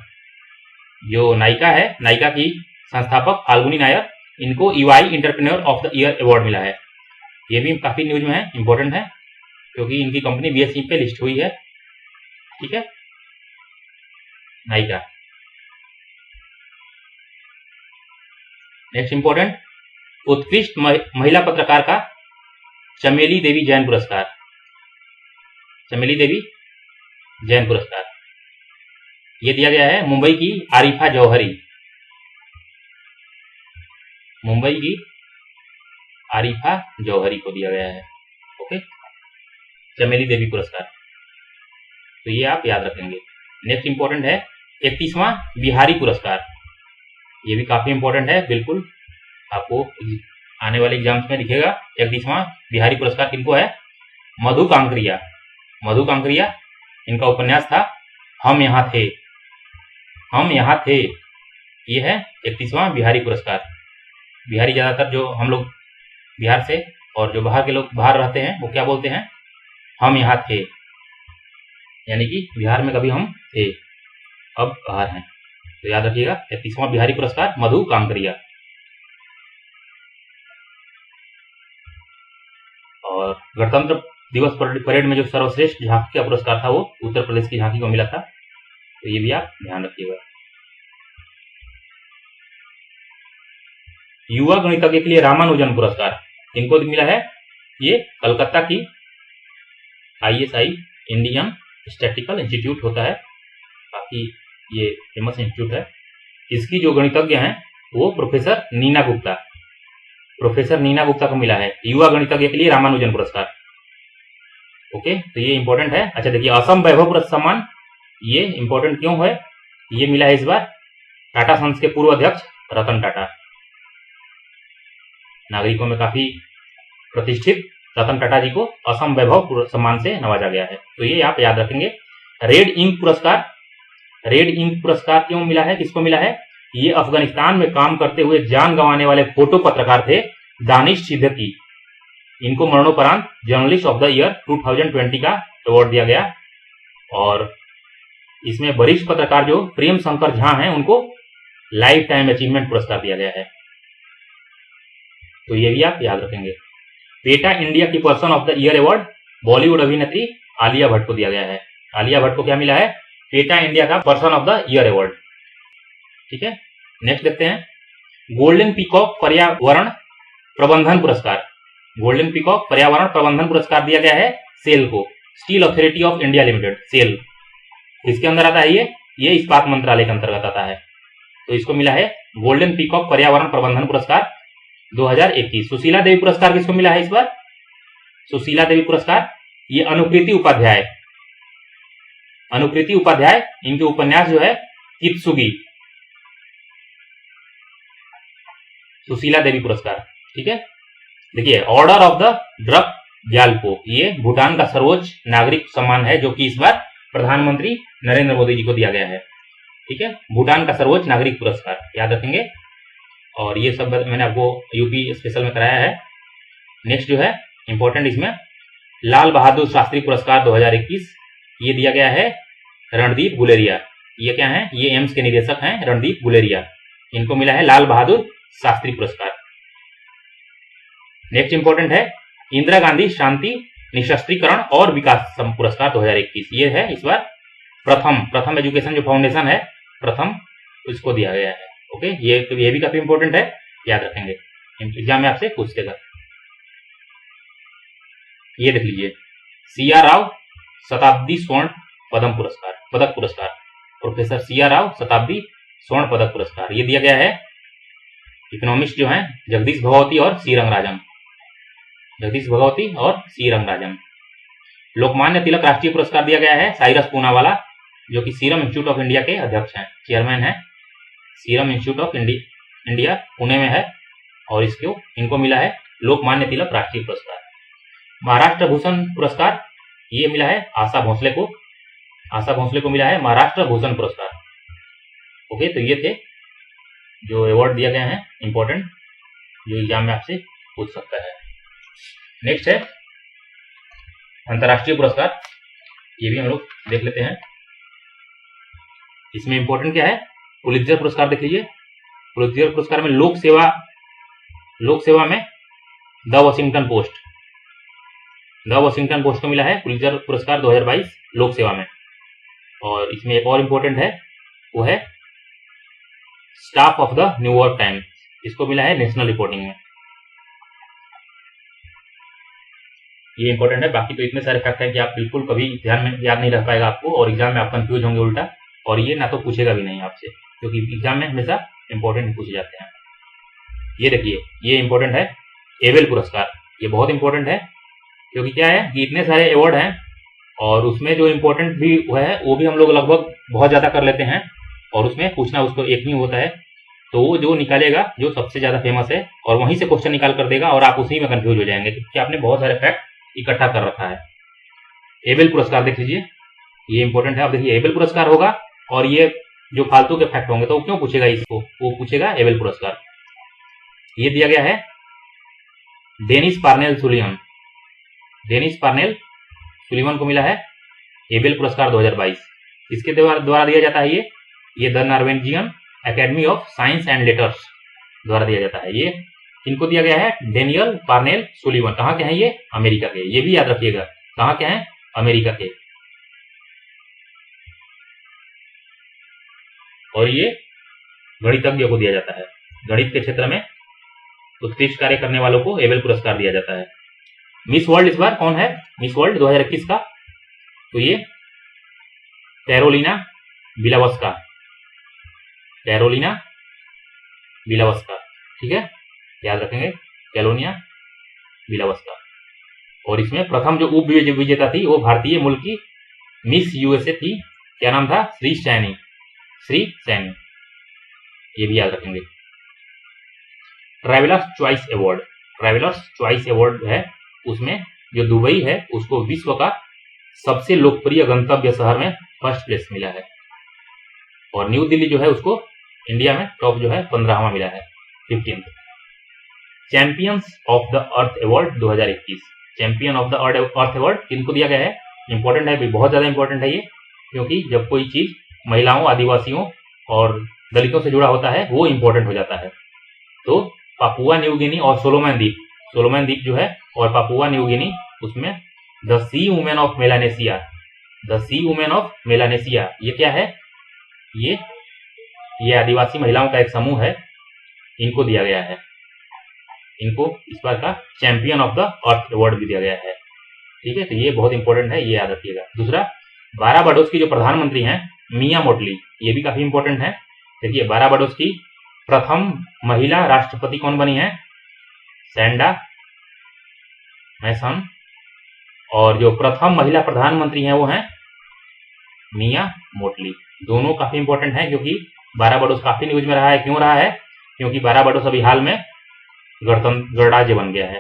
जो नायिका है, नायिका की संस्थापक फाल्गुनी नायर, इनको EY entrepreneur of the year award मिला है। ये भी काफी न्यूज में है, इंपॉर्टेंट है, क्योंकि इनकी कंपनी BSE पे लिस्ट हुई है। ठीक है, नायिका। नेक्स्ट इंपॉर्टेंट, उत्कृष्ट महिला पत्रकार का चमेली देवी जैन पुरस्कार, ये दिया गया है मुंबई की आरिफा जौहरी को दिया गया है। ओके, चमेली देवी पुरस्कार, तो ये आप याद रखेंगे। नेक्स्ट इंपॉर्टेंट है 31वां बिहारी पुरस्कार, ये भी काफी इंपॉर्टेंट है, बिल्कुल आपको आने वाले एग्जाम्स में दिखेगा। 31वां बिहारी पुरस्कार किनको है, मधु कांकरिया, इनका उपन्यास था हम यहाँ थे, ये है 31वां बिहारी पुरस्कार। बिहारी ज्यादातर जो हम लोग बिहार से और जो बाहर के लोग बाहर रहते हैं वो क्या बोलते हैं, हम यहाँ थे, यानी कि बिहार में कभी हम थे, अब बाहर हैं। तो याद रखिएगा 31वां बिहारी पुरस्कार मधु कांकरिया। और गणतंत्र दिवस परेड में जो सर्वश्रेष्ठ झांकी का पुरस्कार था वो उत्तर प्रदेश की झांकी को मिला था, तो ये भी आप ध्यान रखिएगा। युवा गणितज्ञ के लिए रामानुजन पुरस्कार किनको मिला है, ये कलकत्ता की ISI इंडियन स्टैटिस्टिकल इंस्टीट्यूट होता है, काफी ये फेमस इंस्टीट्यूट है। इसकी जो गणितज्ञ हैं वो प्रोफेसर नीना गुप्ता को मिला है युवा गणितज्ञ के लिए रामानुजन पुरस्कार। ओके, तो ये इंपॉर्टेंट है। अच्छा देखिए, असम वैभव सम्मान, ये इंपॉर्टेंट क्यों है, ये मिला है इस बार टाटा सन्स के पूर्व अध्यक्ष रतन टाटा, नागरिकों में काफी प्रतिष्ठित रतन टाटा जी को असम वैभव सम्मान से नवाजा गया है, तो ये आप याद रखेंगे। रेड इंक पुरस्कार क्यों मिला है, किसको मिला है, ये अफगानिस्तान में काम करते हुए जान गंवाने वाले फोटो पत्रकार थे दानिश सिद्दीकी, इनको मरणोपरांत जर्नलिस्ट ऑफ द ईयर 2020 का अवार्ड दिया गया। और इसमें वरिष्ठ पत्रकार जो प्रेम शंकर झा हैं उनको लाइफ टाइम अचीवमेंट पुरस्कार दिया गया है, तो ये भी आप याद रखेंगे। पेटा इंडिया की person of the year award Bollywood अभिनेत्री आलिया भट्ट को दिया गया है, आलिया भट्ट को क्या मिला है? पेटा इंडिया का person of the year award. ठीक है, नेक्स्ट देखते हैं गोल्डन पीकॉक पर्यावरण प्रबंधन पुरस्कार। गोल्डन पीकॉक पर्यावरण प्रबंधन पुरस्कार दिया गया है सेल को, steel authority of India limited, SAIL. इसके अंदर आता है ये इस्पात मंत्रालय के अंतर्गत आता है। तो इसको मिला है गोल्डन पीकॉक पर्यावरण प्रबंधन पुरस्कार 2021। सुशीला देवी पुरस्कार किसको मिला है इस बार? सुशीला देवी पुरस्कार ये अनुकृति उपाध्याय, इनके उपन्यास जो है कित्सुगी, सुशीला देवी पुरस्कार। ठीक है, देखिए order of the drug Gyalpo, ये भूटान का सर्वोच्च नागरिक सम्मान है जो कि इस बार प्रधानमंत्री नरेंद्र मोदी जी को दिया गया है। ठीक है, भूटान का सर्वोच्च नागरिक पुरस्कार याद रखेंगे। और ये सब मैंने आपको यूपी स्पेशल में कराया है। नेक्स्ट जो है इंपॉर्टेंट, इसमें लाल बहादुर शास्त्री पुरस्कार 2021 ये दिया गया है रणदीप गुलेरिया। ये क्या है? ये एम्स के निदेशक हैं रणदीप गुलेरिया, इनको मिला है लाल बहादुर शास्त्री पुरस्कार। नेक्स्ट इंपॉर्टेंट है इंदिरा गांधी शांति निशस्त्रीकरण और विकास पुरस्कार 2021। ये है इस बार प्रथम एजुकेशन जो फाउंडेशन है प्रथम, इसको दिया गया है। ओके, ये भी काफी इंपॉर्टेंट है, याद रखेंगे, एग्जाम में आपसे पूछ देगा। ये देख लीजिए CR राव शताब्दी स्वर्ण पदक पुरस्कार, प्रोफेसर CR राव शताब्दी स्वर्ण पदक पुरस्कार ये दिया गया है इकोनॉमिस्ट जो हैं जगदीश भगवती और सी रंगराजन। लोकमान्य तिलक राष्ट्रीय पुरस्कार दिया गया है साइरस पूनावाला, जो कि सीरम इंस्टीट्यूट ऑफ इंडिया के अध्यक्ष हैं, चेयरमैन है। Serum institute of India Pune में है और इनको मिला है लोकमान्य तिलक राष्ट्रीय पुरस्कार। महाराष्ट्र भूषण पुरस्कार ये मिला है आशा भोसले को मिला है महाराष्ट्र भूषण पुरस्कार। ओके, तो ये थे जो अवार्ड दिया गया है इंपॉर्टेंट, जो एग्जाम में आपसे पूछ सकता है। नेक्स्ट है अंतर्राष्ट्रीय पुरस्कार, ये भी हम लोग देख लेते हैं। इसमें इंपॉर्टेंट क्या है? पुलित्जर पुरस्कार देख लीजिए। पुलित्जर पुरस्कार में लोक सेवा में द वॉशिंगटन पोस्ट को मिला है पुलित्जर पुरस्कार 2022 लोक सेवा में। और इसमें एक और इंपॉर्टेंट है, वो है staff of the New York times, इसको मिला है नेशनल रिपोर्टिंग में। ये इंपॉर्टेंट है। बाकी तो इतने सारे फैक्ट है कि आप बिल्कुल कभी ध्यान में याद नहीं रह पाएगा आपको, और एग्जाम में आप कंफ्यूज होंगे उल्टा, और ये ना तो पूछेगा भी नहीं आपसे, क्योंकि एग्जाम में हमेशा इंपॉर्टेंट पूछे जाते हैं। ये देखिए ये इंपॉर्टेंट है एबेल पुरस्कार, ये बहुत इंपॉर्टेंट है, क्योंकि क्या है कि इतने सारे अवार्ड हैं और उसमें जो इंपॉर्टेंट भी है वो भी हम लोग लगभग बहुत ज्यादा कर लेते हैं, और उसमें पूछना उसको एक नहीं होता है। तो वो जो निकालेगा जो सबसे ज्यादा फेमस है और वहीं से क्वेश्चन निकाल कर देगा, और आप उसी में कंफ्यूज हो जाएंगे क्योंकि आपने बहुत सारे फैक्ट इकट्ठा कर रखा है। एबेल पुरस्कार देख लीजिए, ये इंपॉर्टेंट है। अब देखिए एबेल पुरस्कार होगा और ये जो फालतू के फैक्ट होंगे तो वो क्यों पूछेगा इसको, वो पूछेगा एबेल पुरस्कार। ये दिया गया है डेनिस पार्नेल सुलिवन को मिला है एबेल पुरस्कार 2022। इसके द्वारा दिया जाता है ये the Norwegian academy of science and letters द्वारा दिया जाता है। ये इनको दिया गया है डेनियल पार्नेल सुलिवन। कहाँ के हैं ये? अमेरिका के। ये भी याद रखिएगा कहाँ के हैं? अमेरिका के। और ये गणितज्ञ को दिया जाता है, गणित के क्षेत्र में उत्कृष्ट कार्य करने वालों को एबेल पुरस्कार दिया जाता है। मिस वर्ल्ड इस बार कौन है? मिस वर्ल्ड 2021 का, तो ये कैरोलिना बिलावस्का, ठीक है, याद रखेंगे कैरोलिना बिलावस्का। और इसमें प्रथम जो उप विजेता थी वो भारतीय मूल की मिस यूएसए थी, क्या नाम था? श्री सैनी, ये भी याद रखेंगे। ट्रैवलर्स चॉइस अवार्ड है, उसमें जो दुबई है उसको विश्व का सबसे लोकप्रिय गंतव्य शहर में फर्स्ट प्लेस मिला है, और न्यू दिल्ली जो है उसको इंडिया में टॉप जो है 15वां मिला है, 15th। Champions of the earth award 2021, champion of the earth award किनको दिया गया है? इंपॉर्टेंट है, बहुत ज्यादा इंपॉर्टेंट है ये, क्योंकि जब कोई चीज महिलाओं, आदिवासियों और दलितों से जुड़ा होता है वो इंपॉर्टेंट हो जाता है। तो पापुआ न्यू गिनी और सोलोमन द्वीप जो है और पापुआ न्यू गिनी, उसमें the sea women of Melanesia the sea women of Melanesia, ये क्या है, ये आदिवासी महिलाओं का एक समूह है, इनको दिया गया है, इनको इस बार का champion of the earth award भी दिया गया है। ठीक है, तो ये बहुत इंपॉर्टेंट है, ये याद रखिएगा। दूसरा, बारबाडोस की जो प्रधानमंत्री हैं मिया मोटली, ये भी काफी इंपॉर्टेंट है। देखिए, बारबाडोस की प्रथम महिला राष्ट्रपति कौन बनी है, सैंडा मैसन, और जो प्रथम महिला प्रधानमंत्री हैं वो हैं मिया मोटली। दोनों काफी इंपॉर्टेंट हैं क्योंकि बारबाडोस काफी न्यूज में रहा है। क्यों रहा है, क्योंकि बारबाडोस अभी हाल में गणराज्य बन गया है।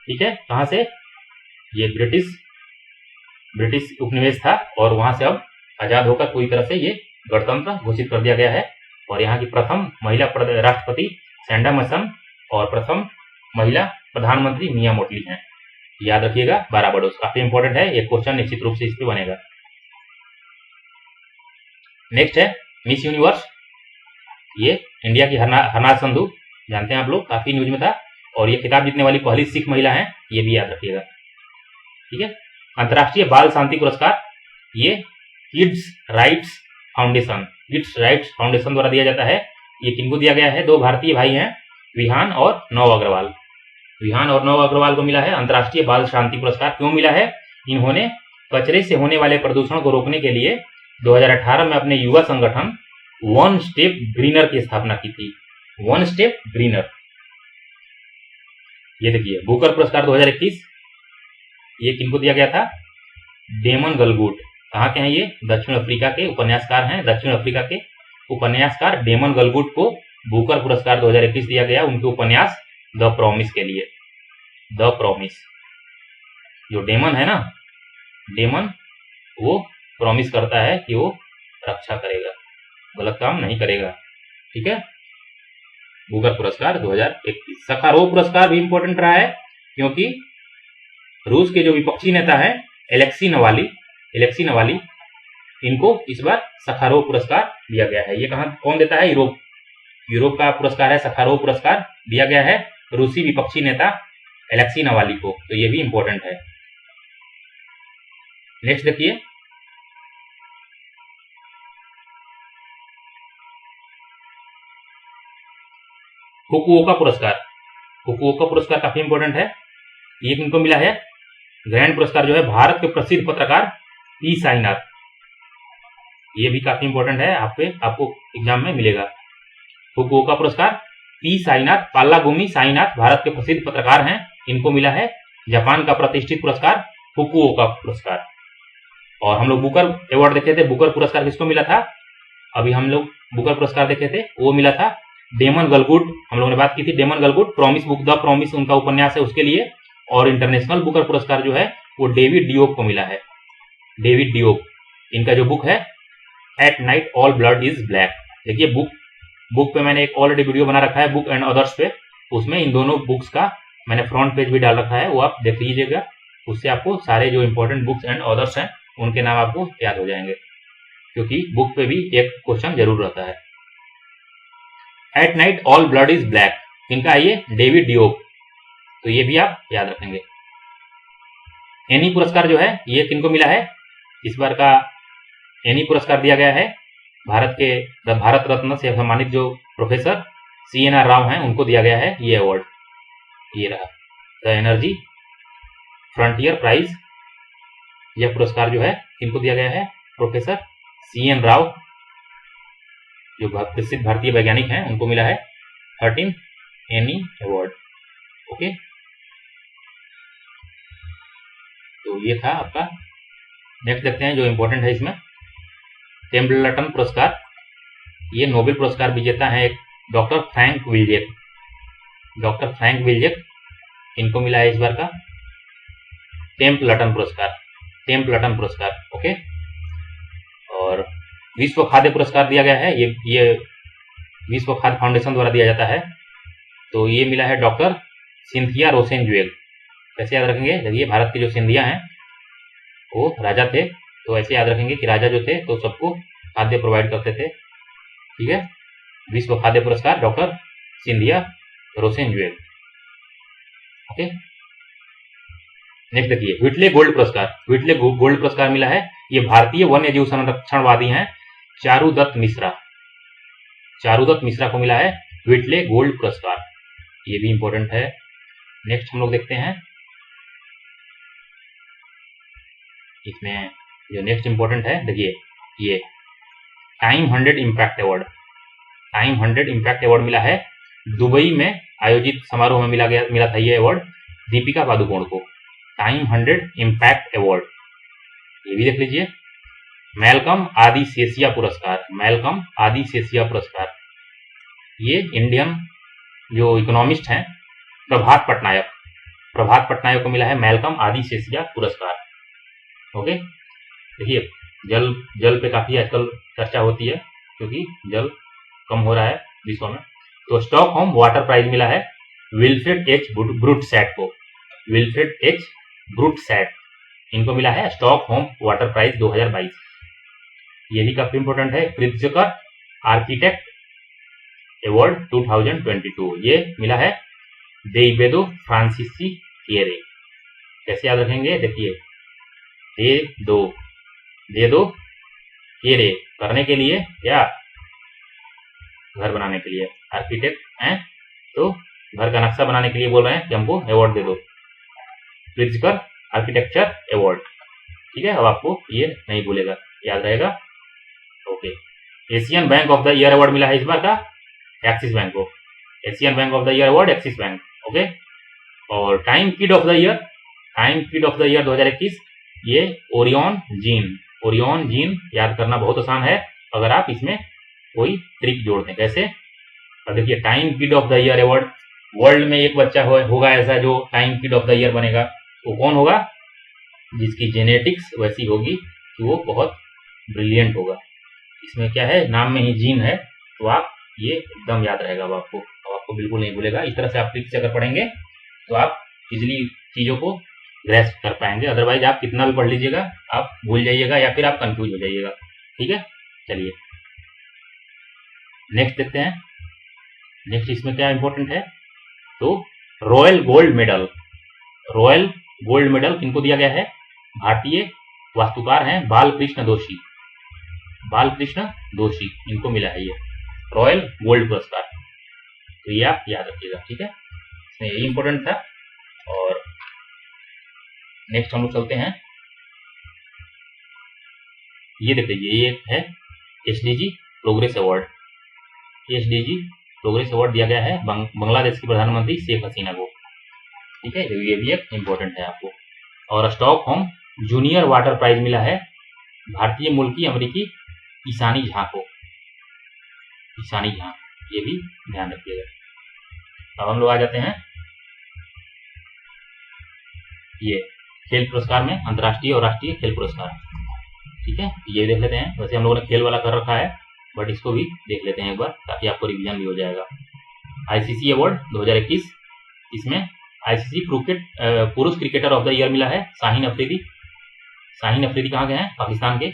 ठीक है, कहां से, ये ब्रिटिश उपनिवेश था और वहां से अब आजाद होकर पूरी तरह से ये गणतंत्र घोषित कर दिया गया है। और यहाँ की प्रथम महिला राष्ट्रपति सैंडा मैसन और प्रथम महिला प्रधानमंत्री मिया मोटली हैं। याद रखिएगा, बारबाडोस काफी इंपॉर्टेंट है, ये क्वेश्चन निश्चित रूप से इस पे बनेगा। नेक्स्ट है मिस यूनिवर्स, ये इंडिया की हरनाज संधू, जानते हैं आप लोग, काफी न्यूज में था, और ये खिताब जीतने वाली पहली सिख महिला है, ये भी याद रखिएगा। ठीक है, अंतर्राष्ट्रीय बाल शांति पुरस्कार, ये किड्स राइट्स फाउंडेशन द्वारा दिया जाता है। ये किनको दिया गया है, दो भारतीय भाई हैं, विहान और नव अग्रवाल को मिला है अंतर्राष्ट्रीय बाल शांति पुरस्कार। क्यों मिला है, इन्होंने कचरे से होने वाले प्रदूषण को रोकने के लिए 2018 में अपने युवा संगठन वन स्टेप ग्रीनर की स्थापना की थी। वन स्टेप ग्रीनर, ये देखिए, बुकर पुरस्कार 2021, ये किनको दिया गया था, डेमन गलगुट। कहाँ के हैं ये, दक्षिण अफ्रीका के उपन्यासकार हैं। दक्षिण अफ्रीका के उपन्यासकार डेमन गलगुट को बुकर पुरस्कार 2021 दिया गया उनके उपन्यास द प्रॉमिस के लिए। द प्रॉमिस, जो डेमन है ना, डेमन वो प्रॉमिस करता है कि वो रक्षा करेगा, गलत काम नहीं करेगा। ठीक है, बुकर पुरस्कार 2021। सखारोव पुरस्कार भी इंपॉर्टेंट रहा है क्योंकि रूस के जो विपक्षी नेता हैं एलेक्सी नवाली, इनको इस बार सखारोव पुरस्कार दिया गया है। ये कौन देता है, यूरोप का पुरस्कार है। सखारोव पुरस्कार दिया गया है रूसी विपक्षी नेता एलेक्सी नवाली को, तो ये भी इंपॉर्टेंट है। नेक्स्ट देखिए, फुकुओका पुरस्कार काफी इंपॉर्टेंट है। ये किनको मिला है, ग्रैंड पुरस्कार जो है भारत के प्रसिद्ध पत्रकार पी साईनाथ, ये भी काफी इंपॉर्टेंट है, आपको एग्जाम में मिलेगा। फुकुओका पुरस्कार पी साईनाथ, पाल्लागुमी साईनाथ भारत के प्रसिद्ध पत्रकार हैं, इनको मिला है जापान का प्रतिष्ठित पुरस्कार फुकुओका पुरस्कार। और हम लोग बुकर अवार्ड देखे थे, बुकर पुरस्कार किसको मिला था, अभी हम लोग बुकर पुरस्कार देखे थे, वो मिला था डेमन गलगुट। हम लोगों ने बात की थी Damon Galgut, promise book the promise उनका उपन्यास है उसके लिए। और इंटरनेशनल बुकर पुरस्कार जो है वो डेविड डियोप को मिला है। डेविड डियोप, इनका जो बुक है at night all blood is black. देखिए, बुक पे मैंने एक ऑलरेडी वीडियो बना रखा है, बुक एंड अदर्स पे, उसमें इन दोनों बुक्स का मैंने फ्रंट पेज भी डाल रखा है, वो आप देख लीजिएगा। उससे आपको सारे जो इंपॉर्टेंट बुक्स एंड अदर्स हैं उनके नाम आपको याद हो जाएंगे, क्योंकि बुक पे भी एक क्वेश्चन जरूर रहता है। At night all blood is black, इनका है ये डेविड डियोप, तो ये भी आप याद रखेंगे। एनी पुरस्कार जो है ये किनको मिला है, इस बार का एनी पुरस्कार दिया गया है भारत रत्न से सम्मानित जो प्रोफेसर CNR राव हैं उनको दिया गया है ये अवार्ड। ये रहा द एनर्जी फ्रंटियर प्राइज, यह पुरस्कार जो है किनको दिया गया है, प्रोफेसर CN राव जो प्रसिद्ध भारतीय वैज्ञानिक हैं उनको मिला है 13 एनी अवार्ड। ओके, तो ये था आपका। नेक्स्ट देखते हैं जो इंपॉर्टेंट है इसमें, टेम्पल्टन पुरस्कार, ये नोबेल पुरस्कार विजेता है एक डॉक्टर फ्रैंक विल्जेक, इनको मिला है इस बार का टेम्पल्टन पुरस्कार। ओके, और विश्व खाद्य पुरस्कार दिया गया है, ये विश्व खाद्य फाउंडेशन द्वारा दिया जाता है, तो ये मिला है डॉक्टर सिंथिया रोसेनजुएल। कैसे याद रखेंगे, देखिए भारत के जो सिंधिया हैं वो राजा थे, तो ऐसे याद रखेंगे कि राजा जो थे तो सबको खाद्य प्रोवाइड करते थे। ठीक है, विश्व खाद्य पुरस्कार डॉक्टर सिंधिया रोसेनजुएल। ओके, नेक्स्ट देखिए व्हिटले गोल्ड पुरस्कार। व्हिटले गोल्ड पुरस्कार मिला है, ये भारतीय वन्य जीव संरक्षणवादी हैं चारुदत्त मिश्रा। चारुदत्त मिश्रा को मिला है व्हिटले गोल्ड पुरस्कार, ये भी इंपॉर्टेंट है। नेक्स्ट हम लोग देखते हैं इसमें जो नेक्स्ट इंपॉर्टेंट है, देखिए ये time 100 impact award. Time 100 impact award मिला है, दुबई में आयोजित समारोह में मिला था ये अवार्ड दीपिका पादुकोण को। टाइम 100 इम्पैक्ट अवार्ड, ये भी देख लीजिए। मैल्कम आदि सेसिया पुरस्कार। मैल्कम आदि सेसिया पुरस्कार, ये इंडियन जो इकोनॉमिस्ट हैं प्रभात पटनायक को मिला है मैल्कम आदि सेसिया पुरस्कार। ओके, देखिए जल पे काफी आजकल चर्चा होती है क्योंकि जल कम हो रहा है विश्व में। तो स्टॉकहोम वाटर प्राइज मिला है विल्फ्रेड एच ब्रूटसैट को। विल्फ्रेड एच ब्रूटसैट, इनको मिला है स्टॉकहोम वाटर प्राइज 2022, ये भी काफी इंपॉर्टेंट है। प्रित्जकर आर्किटेक्ट अवार्ड 2022, ये मिला है देइबेदो फ्रांसिसी केरे। कैसे याद रखेंगे, देखिए दे दो केरे, करने के लिए क्या, घर बनाने के लिए। आर्किटेक्ट हैं तो घर का नक्शा बनाने के लिए बोल रहे हैं कि हमको अवार्ड दे दो, प्रित्जकर आर्किटेक्चर अवार्ड। ठीक है, अब आपको ये नहीं भूलेगा, याद रहेगा। Okay, Asian bank of the year award मिला है इस बार का एक्सिस बैंक को। Asian bank of the year award Axis bank. Okay, और Time kid of the year 2021, ये ओरियन जीन याद करना बहुत आसान है अगर आप इसमें कोई ट्रिक जोड़ दें। कैसे, अब देखिए time kid of the year award, world में एक बच्चा होगा ऐसा जो time kid of the year बनेगा। वो कौन होगा, जिसकी जेनेटिक्स वैसी होगी कि वो बहुत ब्रिलियंट होगा। इसमें क्या है, नाम में ही जीन है, तो आप ये एकदम याद रहेगा अब आपको बिल्कुल नहीं भूलेगा। इस तरह से आप ट्रिक से अगर पढ़ेंगे तो आप इजिली चीजों को ग्रैस्प कर पाएंगे, अदरवाइज आप कितना भी पढ़ लीजिएगा आप भूल जाइएगा या फिर आप कंफ्यूज हो जाइएगा। ठीक है, चलिए नेक्स्ट देखते हैं। नेक्स्ट इसमें क्या इंपॉर्टेंट है, तो रॉयल गोल्ड मेडल किनको दिया गया है, भारतीय वास्तुकार हैं बालकृष्ण दोषी, इनको मिला है ये रॉयल गोल्ड पुरस्कार। तो ये आप याद रखिएगा। ठीक है, इसमें यही इंपॉर्टेंट था। और नेक्स्ट हम लोग चलते हैं, ये देख लीजिए, ये है SDG progress award. SDG progress award दिया गया है बांग्लादेश की प्रधानमंत्री शेख हसीना को। ठीक है, ये भी एक इंपॉर्टेंट है आपको। और स्टॉकहोम जूनियर वाटर प्राइज मिला है भारतीय मूल की अमेरिकी ईशानी झा को। ये भी ध्यान रखिएगा। अब हम लोग आ जाते हैं ये खेल पुरस्कार में, अंतर्राष्ट्रीय और राष्ट्रीय खेल पुरस्कार। ठीक है, ये देख लेते हैं। वैसे हम लोगों ने खेल वाला कर रखा है, बट इसको भी देख लेते हैं एक बार ताकि आपको रिवीजन भी हो जाएगा। आईसीसी अवार्ड 2021, इसमें आईसीसी पुरुष क्रिकेटर ऑफ द ईयर मिला है शाहीन अफरीदी। कहाँ के हैं, पाकिस्तान के,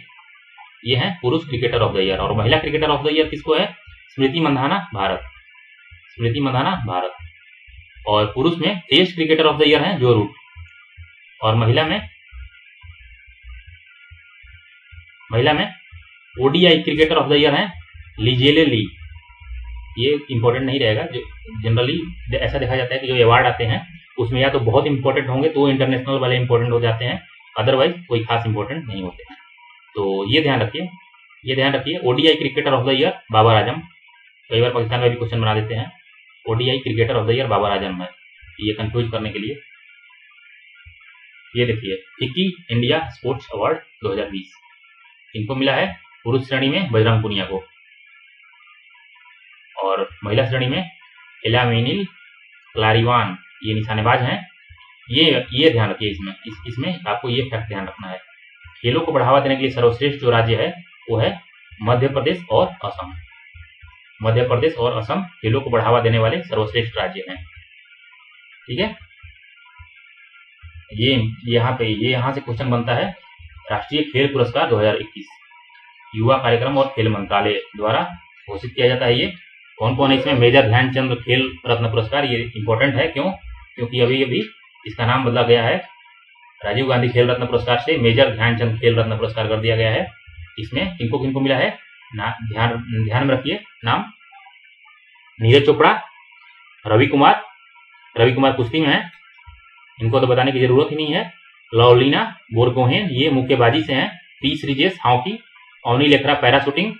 ये हैं पुरुष क्रिकेटर ऑफ द ईयर। और महिला क्रिकेटर ऑफ द ईयर किसको है, स्मृति मंधाना भारत। और पुरुष में test cricketer of the year है जो रूट। और महिला में ODI cricketer of the year है लिजेले ली। ये इंपॉर्टेंट नहीं रहेगा, जो जनरली ऐसा देखा जाता है कि जो अवार्ड आते हैं उसमें या तो बहुत इंपॉर्टेंट होंगे तो इंटरनेशनल वाले इंपॉर्टेंट हो जाते हैं, अदरवाइज कोई खास इंपॉर्टेंट नहीं होते हैं। तो ये ध्यान रखिए। ODI cricketer of the year Babar Azam, कई बार पाकिस्तान में भी क्वेश्चन बना देते हैं। ODI cricketer of the year Babar Azam है, ये कंफ्यूज करने के लिए। ये देखिए फिक्की इंडिया स्पोर्ट्स अवार्ड 2020, इनको मिला है पुरुष श्रेणी में बजरंग पुनिया को। और महिला श्रेणी में एलामिनिल क्लारीवान, ये निशानेबाज हैं। ये ध्यान रखिए, इसमें आपको ये फैक्ट ध्यान रखना है। खेलों को बढ़ावा देने के लिए सर्वश्रेष्ठ जो राज्य है वो है मध्य प्रदेश और असम। खेलों को बढ़ावा देने वाले सर्वश्रेष्ठ राज्य हैं। ठीक है, ये यहाँ से क्वेश्चन बनता है। राष्ट्रीय खेल पुरस्कार 2021 युवा कार्यक्रम और खेल मंत्रालय द्वारा घोषित किया जाता है। ये कौन कौन है इसमें, मेजर ध्यानचंद खेल रत्न पुरस्कार, ये इंपॉर्टेंट है। क्योंकि अभी इसका नाम बदला गया है राजीव गांधी खेल रत्न पुरस्कार से मेजर ध्यानचंद खेल रत्न पुरस्कार कर दिया गया है। इसमें किनको किनको मिला है ध्यान में रखिए नाम। नीरज चोपड़ा, रवि कुमार कुश्ती में है, इनको तो बताने की जरूरत ही नहीं है। लवलीना बोरगोहेन ये मुक्केबाजी से हैं। T Sreejesh hockey, Avani Lekhara para shooting,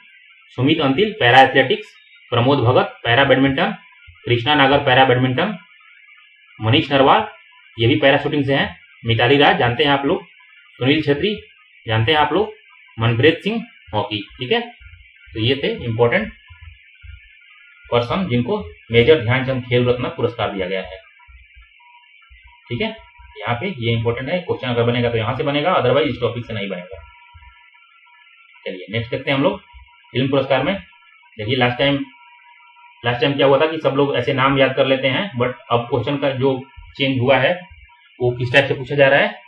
Sumit Antil para athletics, Pramod Bhagat para badminton, Krishna Nagar para badminton, Manish Narwal ये भी पैरा शूटिंग से हैं। मिताली राज जानते हैं आप लोग, सुनील छेत्री जानते हैं आप लोग, मनप्रीत सिंह हॉकी। ठीक है, तो ये थे इंपॉर्टेंट पर्सन जिनको मेजर ध्यानचंद खेल रत्न पुरस्कार दिया गया है। ठीक है, यहाँ पे ये इंपॉर्टेंट है, क्वेश्चन अगर बनेगा तो यहाँ से बनेगा, अदरवाइज इस टॉपिक से नहीं बनेगा। चलिए नेक्स्ट देखते हैं हम लोग फिल्म पुरस्कार में। देखिए लास्ट टाइम क्या हुआ था कि सब लोग ऐसे नाम याद कर लेते हैं, बट अब क्वेश्चन का जो चेंज हुआ है वो किस टाइप से पूछा जा रहा है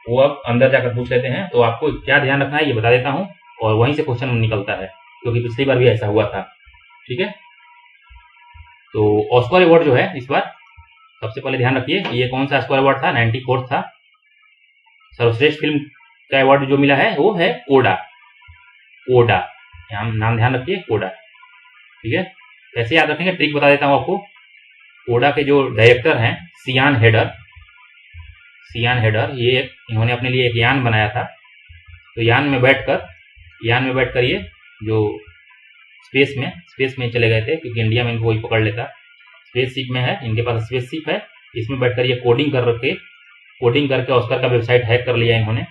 वो अब अंदर जाकर पूछ लेते हैं। तो आपको क्या ध्यान रखना है ये बता देता हूँ, और वहीं से क्वेश्चन निकलता है, क्योंकि पिछली बार भी ऐसा हुआ था। ठीक है, तो ऑस्कर अवार्ड जो है इस बार सबसे पहले ध्यान रखिए ये कौन सा ऑस्कर अवार्ड था, 94 था। सर्वश्रेष्ठ फिल्म का अवार्ड जो मिला है वो है कोडा, नाम ध्यान रखिए कोडा। ठीक है, कैसे याद रखेंगे ट्रिक बता देता हूँ आपको। कोडा के जो डायरेक्टर हैं सियान हेडर ये इन्होंने अपने लिए एक यान बनाया था। तो यान में बैठकर ये जो स्पेस में चले गए थे, क्योंकि इंडिया में इनको कोई पकड़ लेता। स्पेसशिप में है, इनके पास स्पेसशिप है, इसमें बैठकर ये कोडिंग करके ऑस्कर का वेबसाइट हैक कर लिया इन्होंने,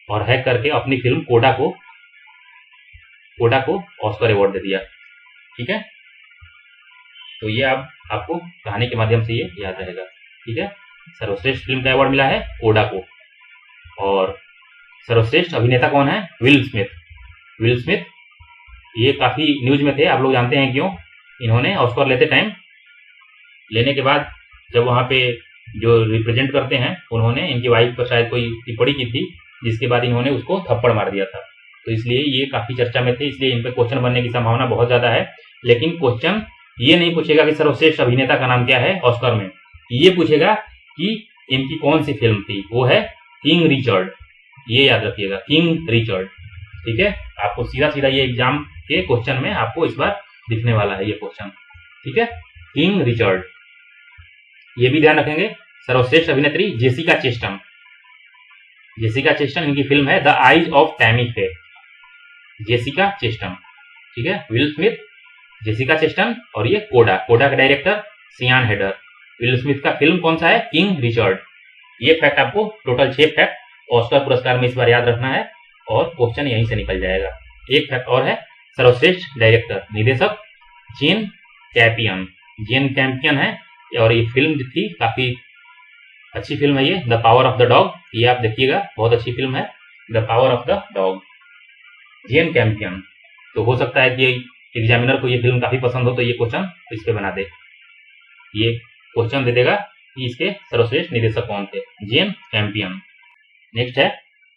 और हैक करके अपनी फिल्म कोडा को ऑस्कर अवार्ड दे दिया। ठीक है, तो ये आपको कहानी के माध्यम से ये याद रहेगा। ठीक है, सर्वश्रेष्ठ फिल्म का अवार्ड मिला है कोडा को। और सर्वश्रेष्ठ अभिनेता कौन है? विल स्मिथ ये काफी न्यूज में थे, आप लोग जानते हैं क्यों। इन्होंने ऑस्कर लेने के बाद जब वहां पे जो रिप्रेजेंट करते हैं उन्होंने इनकी वाइफ पर शायद कोई टिप्पणी की थी, जिसके बाद इन्होंने उसको थप्पड़ मार दिया था। तो इसलिए ये काफी चर्चा में थे, इसलिए इन पे क्वेश्चन बनने की संभावना बहुत ज्यादा है। लेकिन क्वेश्चन ये नहीं पूछेगा कि सर्वश्रेष्ठ अभिनेता का नाम क्या है ऑस्कर में, ये पूछेगा कि इनकी कौन सी फिल्म थी, वो है किंग रिचर्ड। ये याद रखिएगा, किंग रिचर्ड। ठीक है, आपको सीधा ये एग्जाम के क्वेश्चन में आपको इस बार दिखने वाला है ये क्वेश्चन। ठीक है, किंग रिचर्ड। ये भी ध्यान रखेंगे। सर्वश्रेष्ठ अभिनेत्री जेसिका चेस्टन इनकी फिल्म है द आइज ऑफ टैमी फे। जेसिका चेस्टन। ठीक है, विल स्मिथ, जेसिका चेस्टन, और ये कोडा का डायरेक्टर सियान हेडर। विल स्मिथ का फिल्म कौन सा है? King Richard. ये फैक्ट आपको टोटल 6 फैक्ट ऑस्कर पुरस्कार में इस बार याद रखना है, और क्वेश्चन यहीं से निकल जाएगा। एक फैक्ट और है, सर्वश्रेष्ठ डायरेक्टर निर्देशक जेन कैम्पियन है, और ये फिल्म जो थी काफी अच्छी फिल्म है ये, the power of the dog. ये आप देखिएगा, बहुत अच्छी फिल्म है the power of the dog, Jane Campion. तो हो सकता है कि एग्जामिनर को ये फिल्म काफी पसंद हो, तो ये क्वेश्चन इस पे बना दे, ये क्वेश्चन दे देगा कि इसके सर्वश्रेष्ठ निर्देशक कौन थे, जेन कैम्पियन। नेक्स्ट है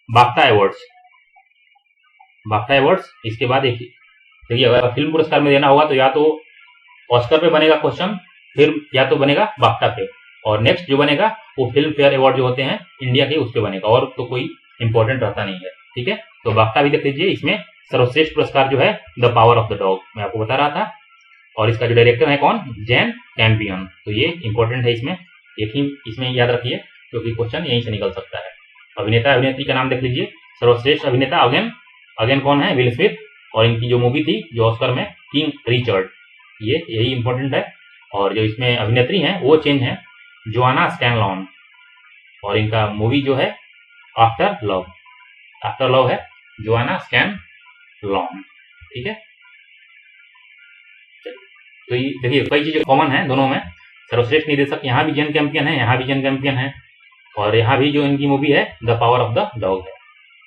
बाफ्टा अवार्ड्स। इसके बाद एक देखिए, अगर फिल्म पुरस्कार में देना होगा तो या तो ऑस्कर पे बनेगा क्वेश्चन, फिर या तो बनेगा बाफ्टा पे, और नेक्स्ट जो बनेगा वो फिल्म फेयर अवार्ड जो होते हैं इंडिया के, उस पे बनेगा, और तो कोई इंपॉर्टेंट रहता नहीं है। ठीक है, तो बाफ्टा भी देख लीजिए। इसमें सर्वश्रेष्ठ पुरस्कार जो है the power of the dog, मैं आपको बता रहा था, और इसका जो डायरेक्टर है कौन? जेन कैम्पियन। तो ये इंपॉर्टेंट है, इसमें याद रखिए, क्योंकि क्वेश्चन यहीं से निकल सकता है। अभिनेता अभिनेत्री का नाम देख लीजिए। सर्वश्रेष्ठ अभिनेता अगेन कौन है? विल स्मिथ, और इनकी जो मूवी थी जो ऑस्कर में, किंग रिचर्ड। यही इंपॉर्टेंट है। और जो इसमें अभिनेत्री हैं वो चेंज है, जोआना स्कैनलॉन, और इनका मूवी जो है आफ्टर लव है, जोआना स्कैनलॉन। ठीक है, तो ये देखिए कई चीजें कॉमन है दोनों में। सर्वश्रेष्ठ निर्देशक यहाँ भी जेन कैम्पियन है, यहाँ भी जेन कैम्पियन है, और यहाँ भी जो इनकी मूवी है the power of the dog है।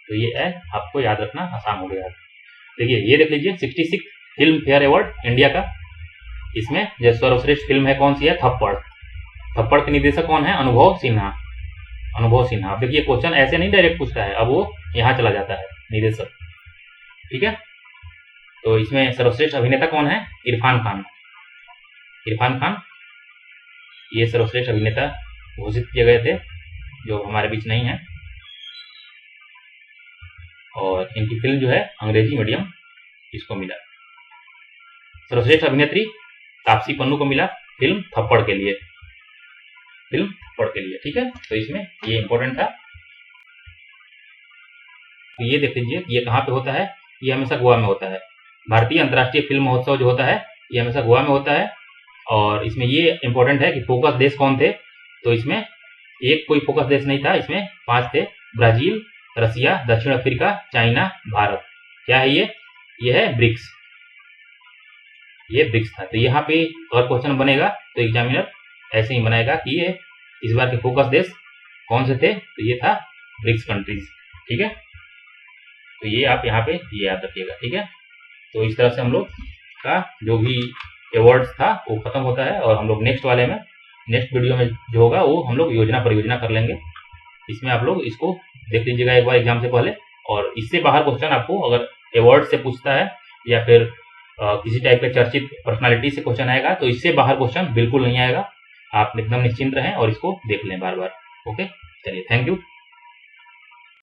तो ये है, आपको याद रखना आसान हो गया। देखिए ये देख लीजिए, 66 फिल्म फेयर अवार्ड इंडिया का। इसमें जो सर्वश्रेष्ठ फिल्म है कौन सी है? थप्पड़ के निर्देशक कौन है? अनुभव सिन्हा। अब देखिए क्वेश्चन ऐसे नहीं डायरेक्ट पूछता है, अब वो यहाँ चला जाता है निर्देशक। ठीक है, तो इसमें सर्वश्रेष्ठ अभिनेता कौन है? इरफान खान। ये सर्वश्रेष्ठ अभिनेता घोषित किए गए थे, जो हमारे बीच नहीं है। और इनकी फिल्म जो है अंग्रेजी मीडियम इसको मिला। सर्वश्रेष्ठ अभिनेत्री तापसी पन्नू को मिला फिल्म थप्पड़ के लिए, ठीक है। तो इसमें ये इंपॉर्टेंट था। तो ये देख लीजिए ये कहाँ पे होता है, ये हमेशा गोवा में होता है। भारतीय अंतर्राष्ट्रीय फिल्म महोत्सव जो होता है ये हमेशा गोवा में होता है। और इसमें ये इंपॉर्टेंट है कि फोकस देश कौन थे, तो इसमें एक कोई फोकस देश नहीं था, इसमें 5 थे, ब्राजील, रसिया, दक्षिण अफ्रीका, चाइना, भारत। क्या है ये है ब्रिक्स, ये ब्रिक्स था। तो यहाँ पे अगर क्वेश्चन बनेगा तो एग्जामिनर ऐसे ही बनाएगा कि ये इस बार के फोकस देश कौन से थे, तो ये था ब्रिक्स कंट्रीज, ठीक है। तो ये आप यहाँ पे ये याद रखिएगा, ठीक है। तो इस तरह से हम लोग का जो भी अवार्ड्स था वो खत्म होता है, और हम लोग नेक्स्ट वीडियो में जो होगा वो हम लोग योजना परियोजना कर लेंगे। इसमें आप लोग इसको देख लीजिएगा एक बार एग्जाम से पहले। और इससे बाहर क्वेश्चन आपको अगर अवार्ड से पूछता है या फिर किसी टाइप के चर्चित पर्सनालिटी से क्वेश्चन आएगा, तो इससे बाहर क्वेश्चन बिल्कुल नहीं आएगा। आप एकदम निश्चिंत रहें और इसको देख लें बार बार। ओके, चलिए, थैंक यू।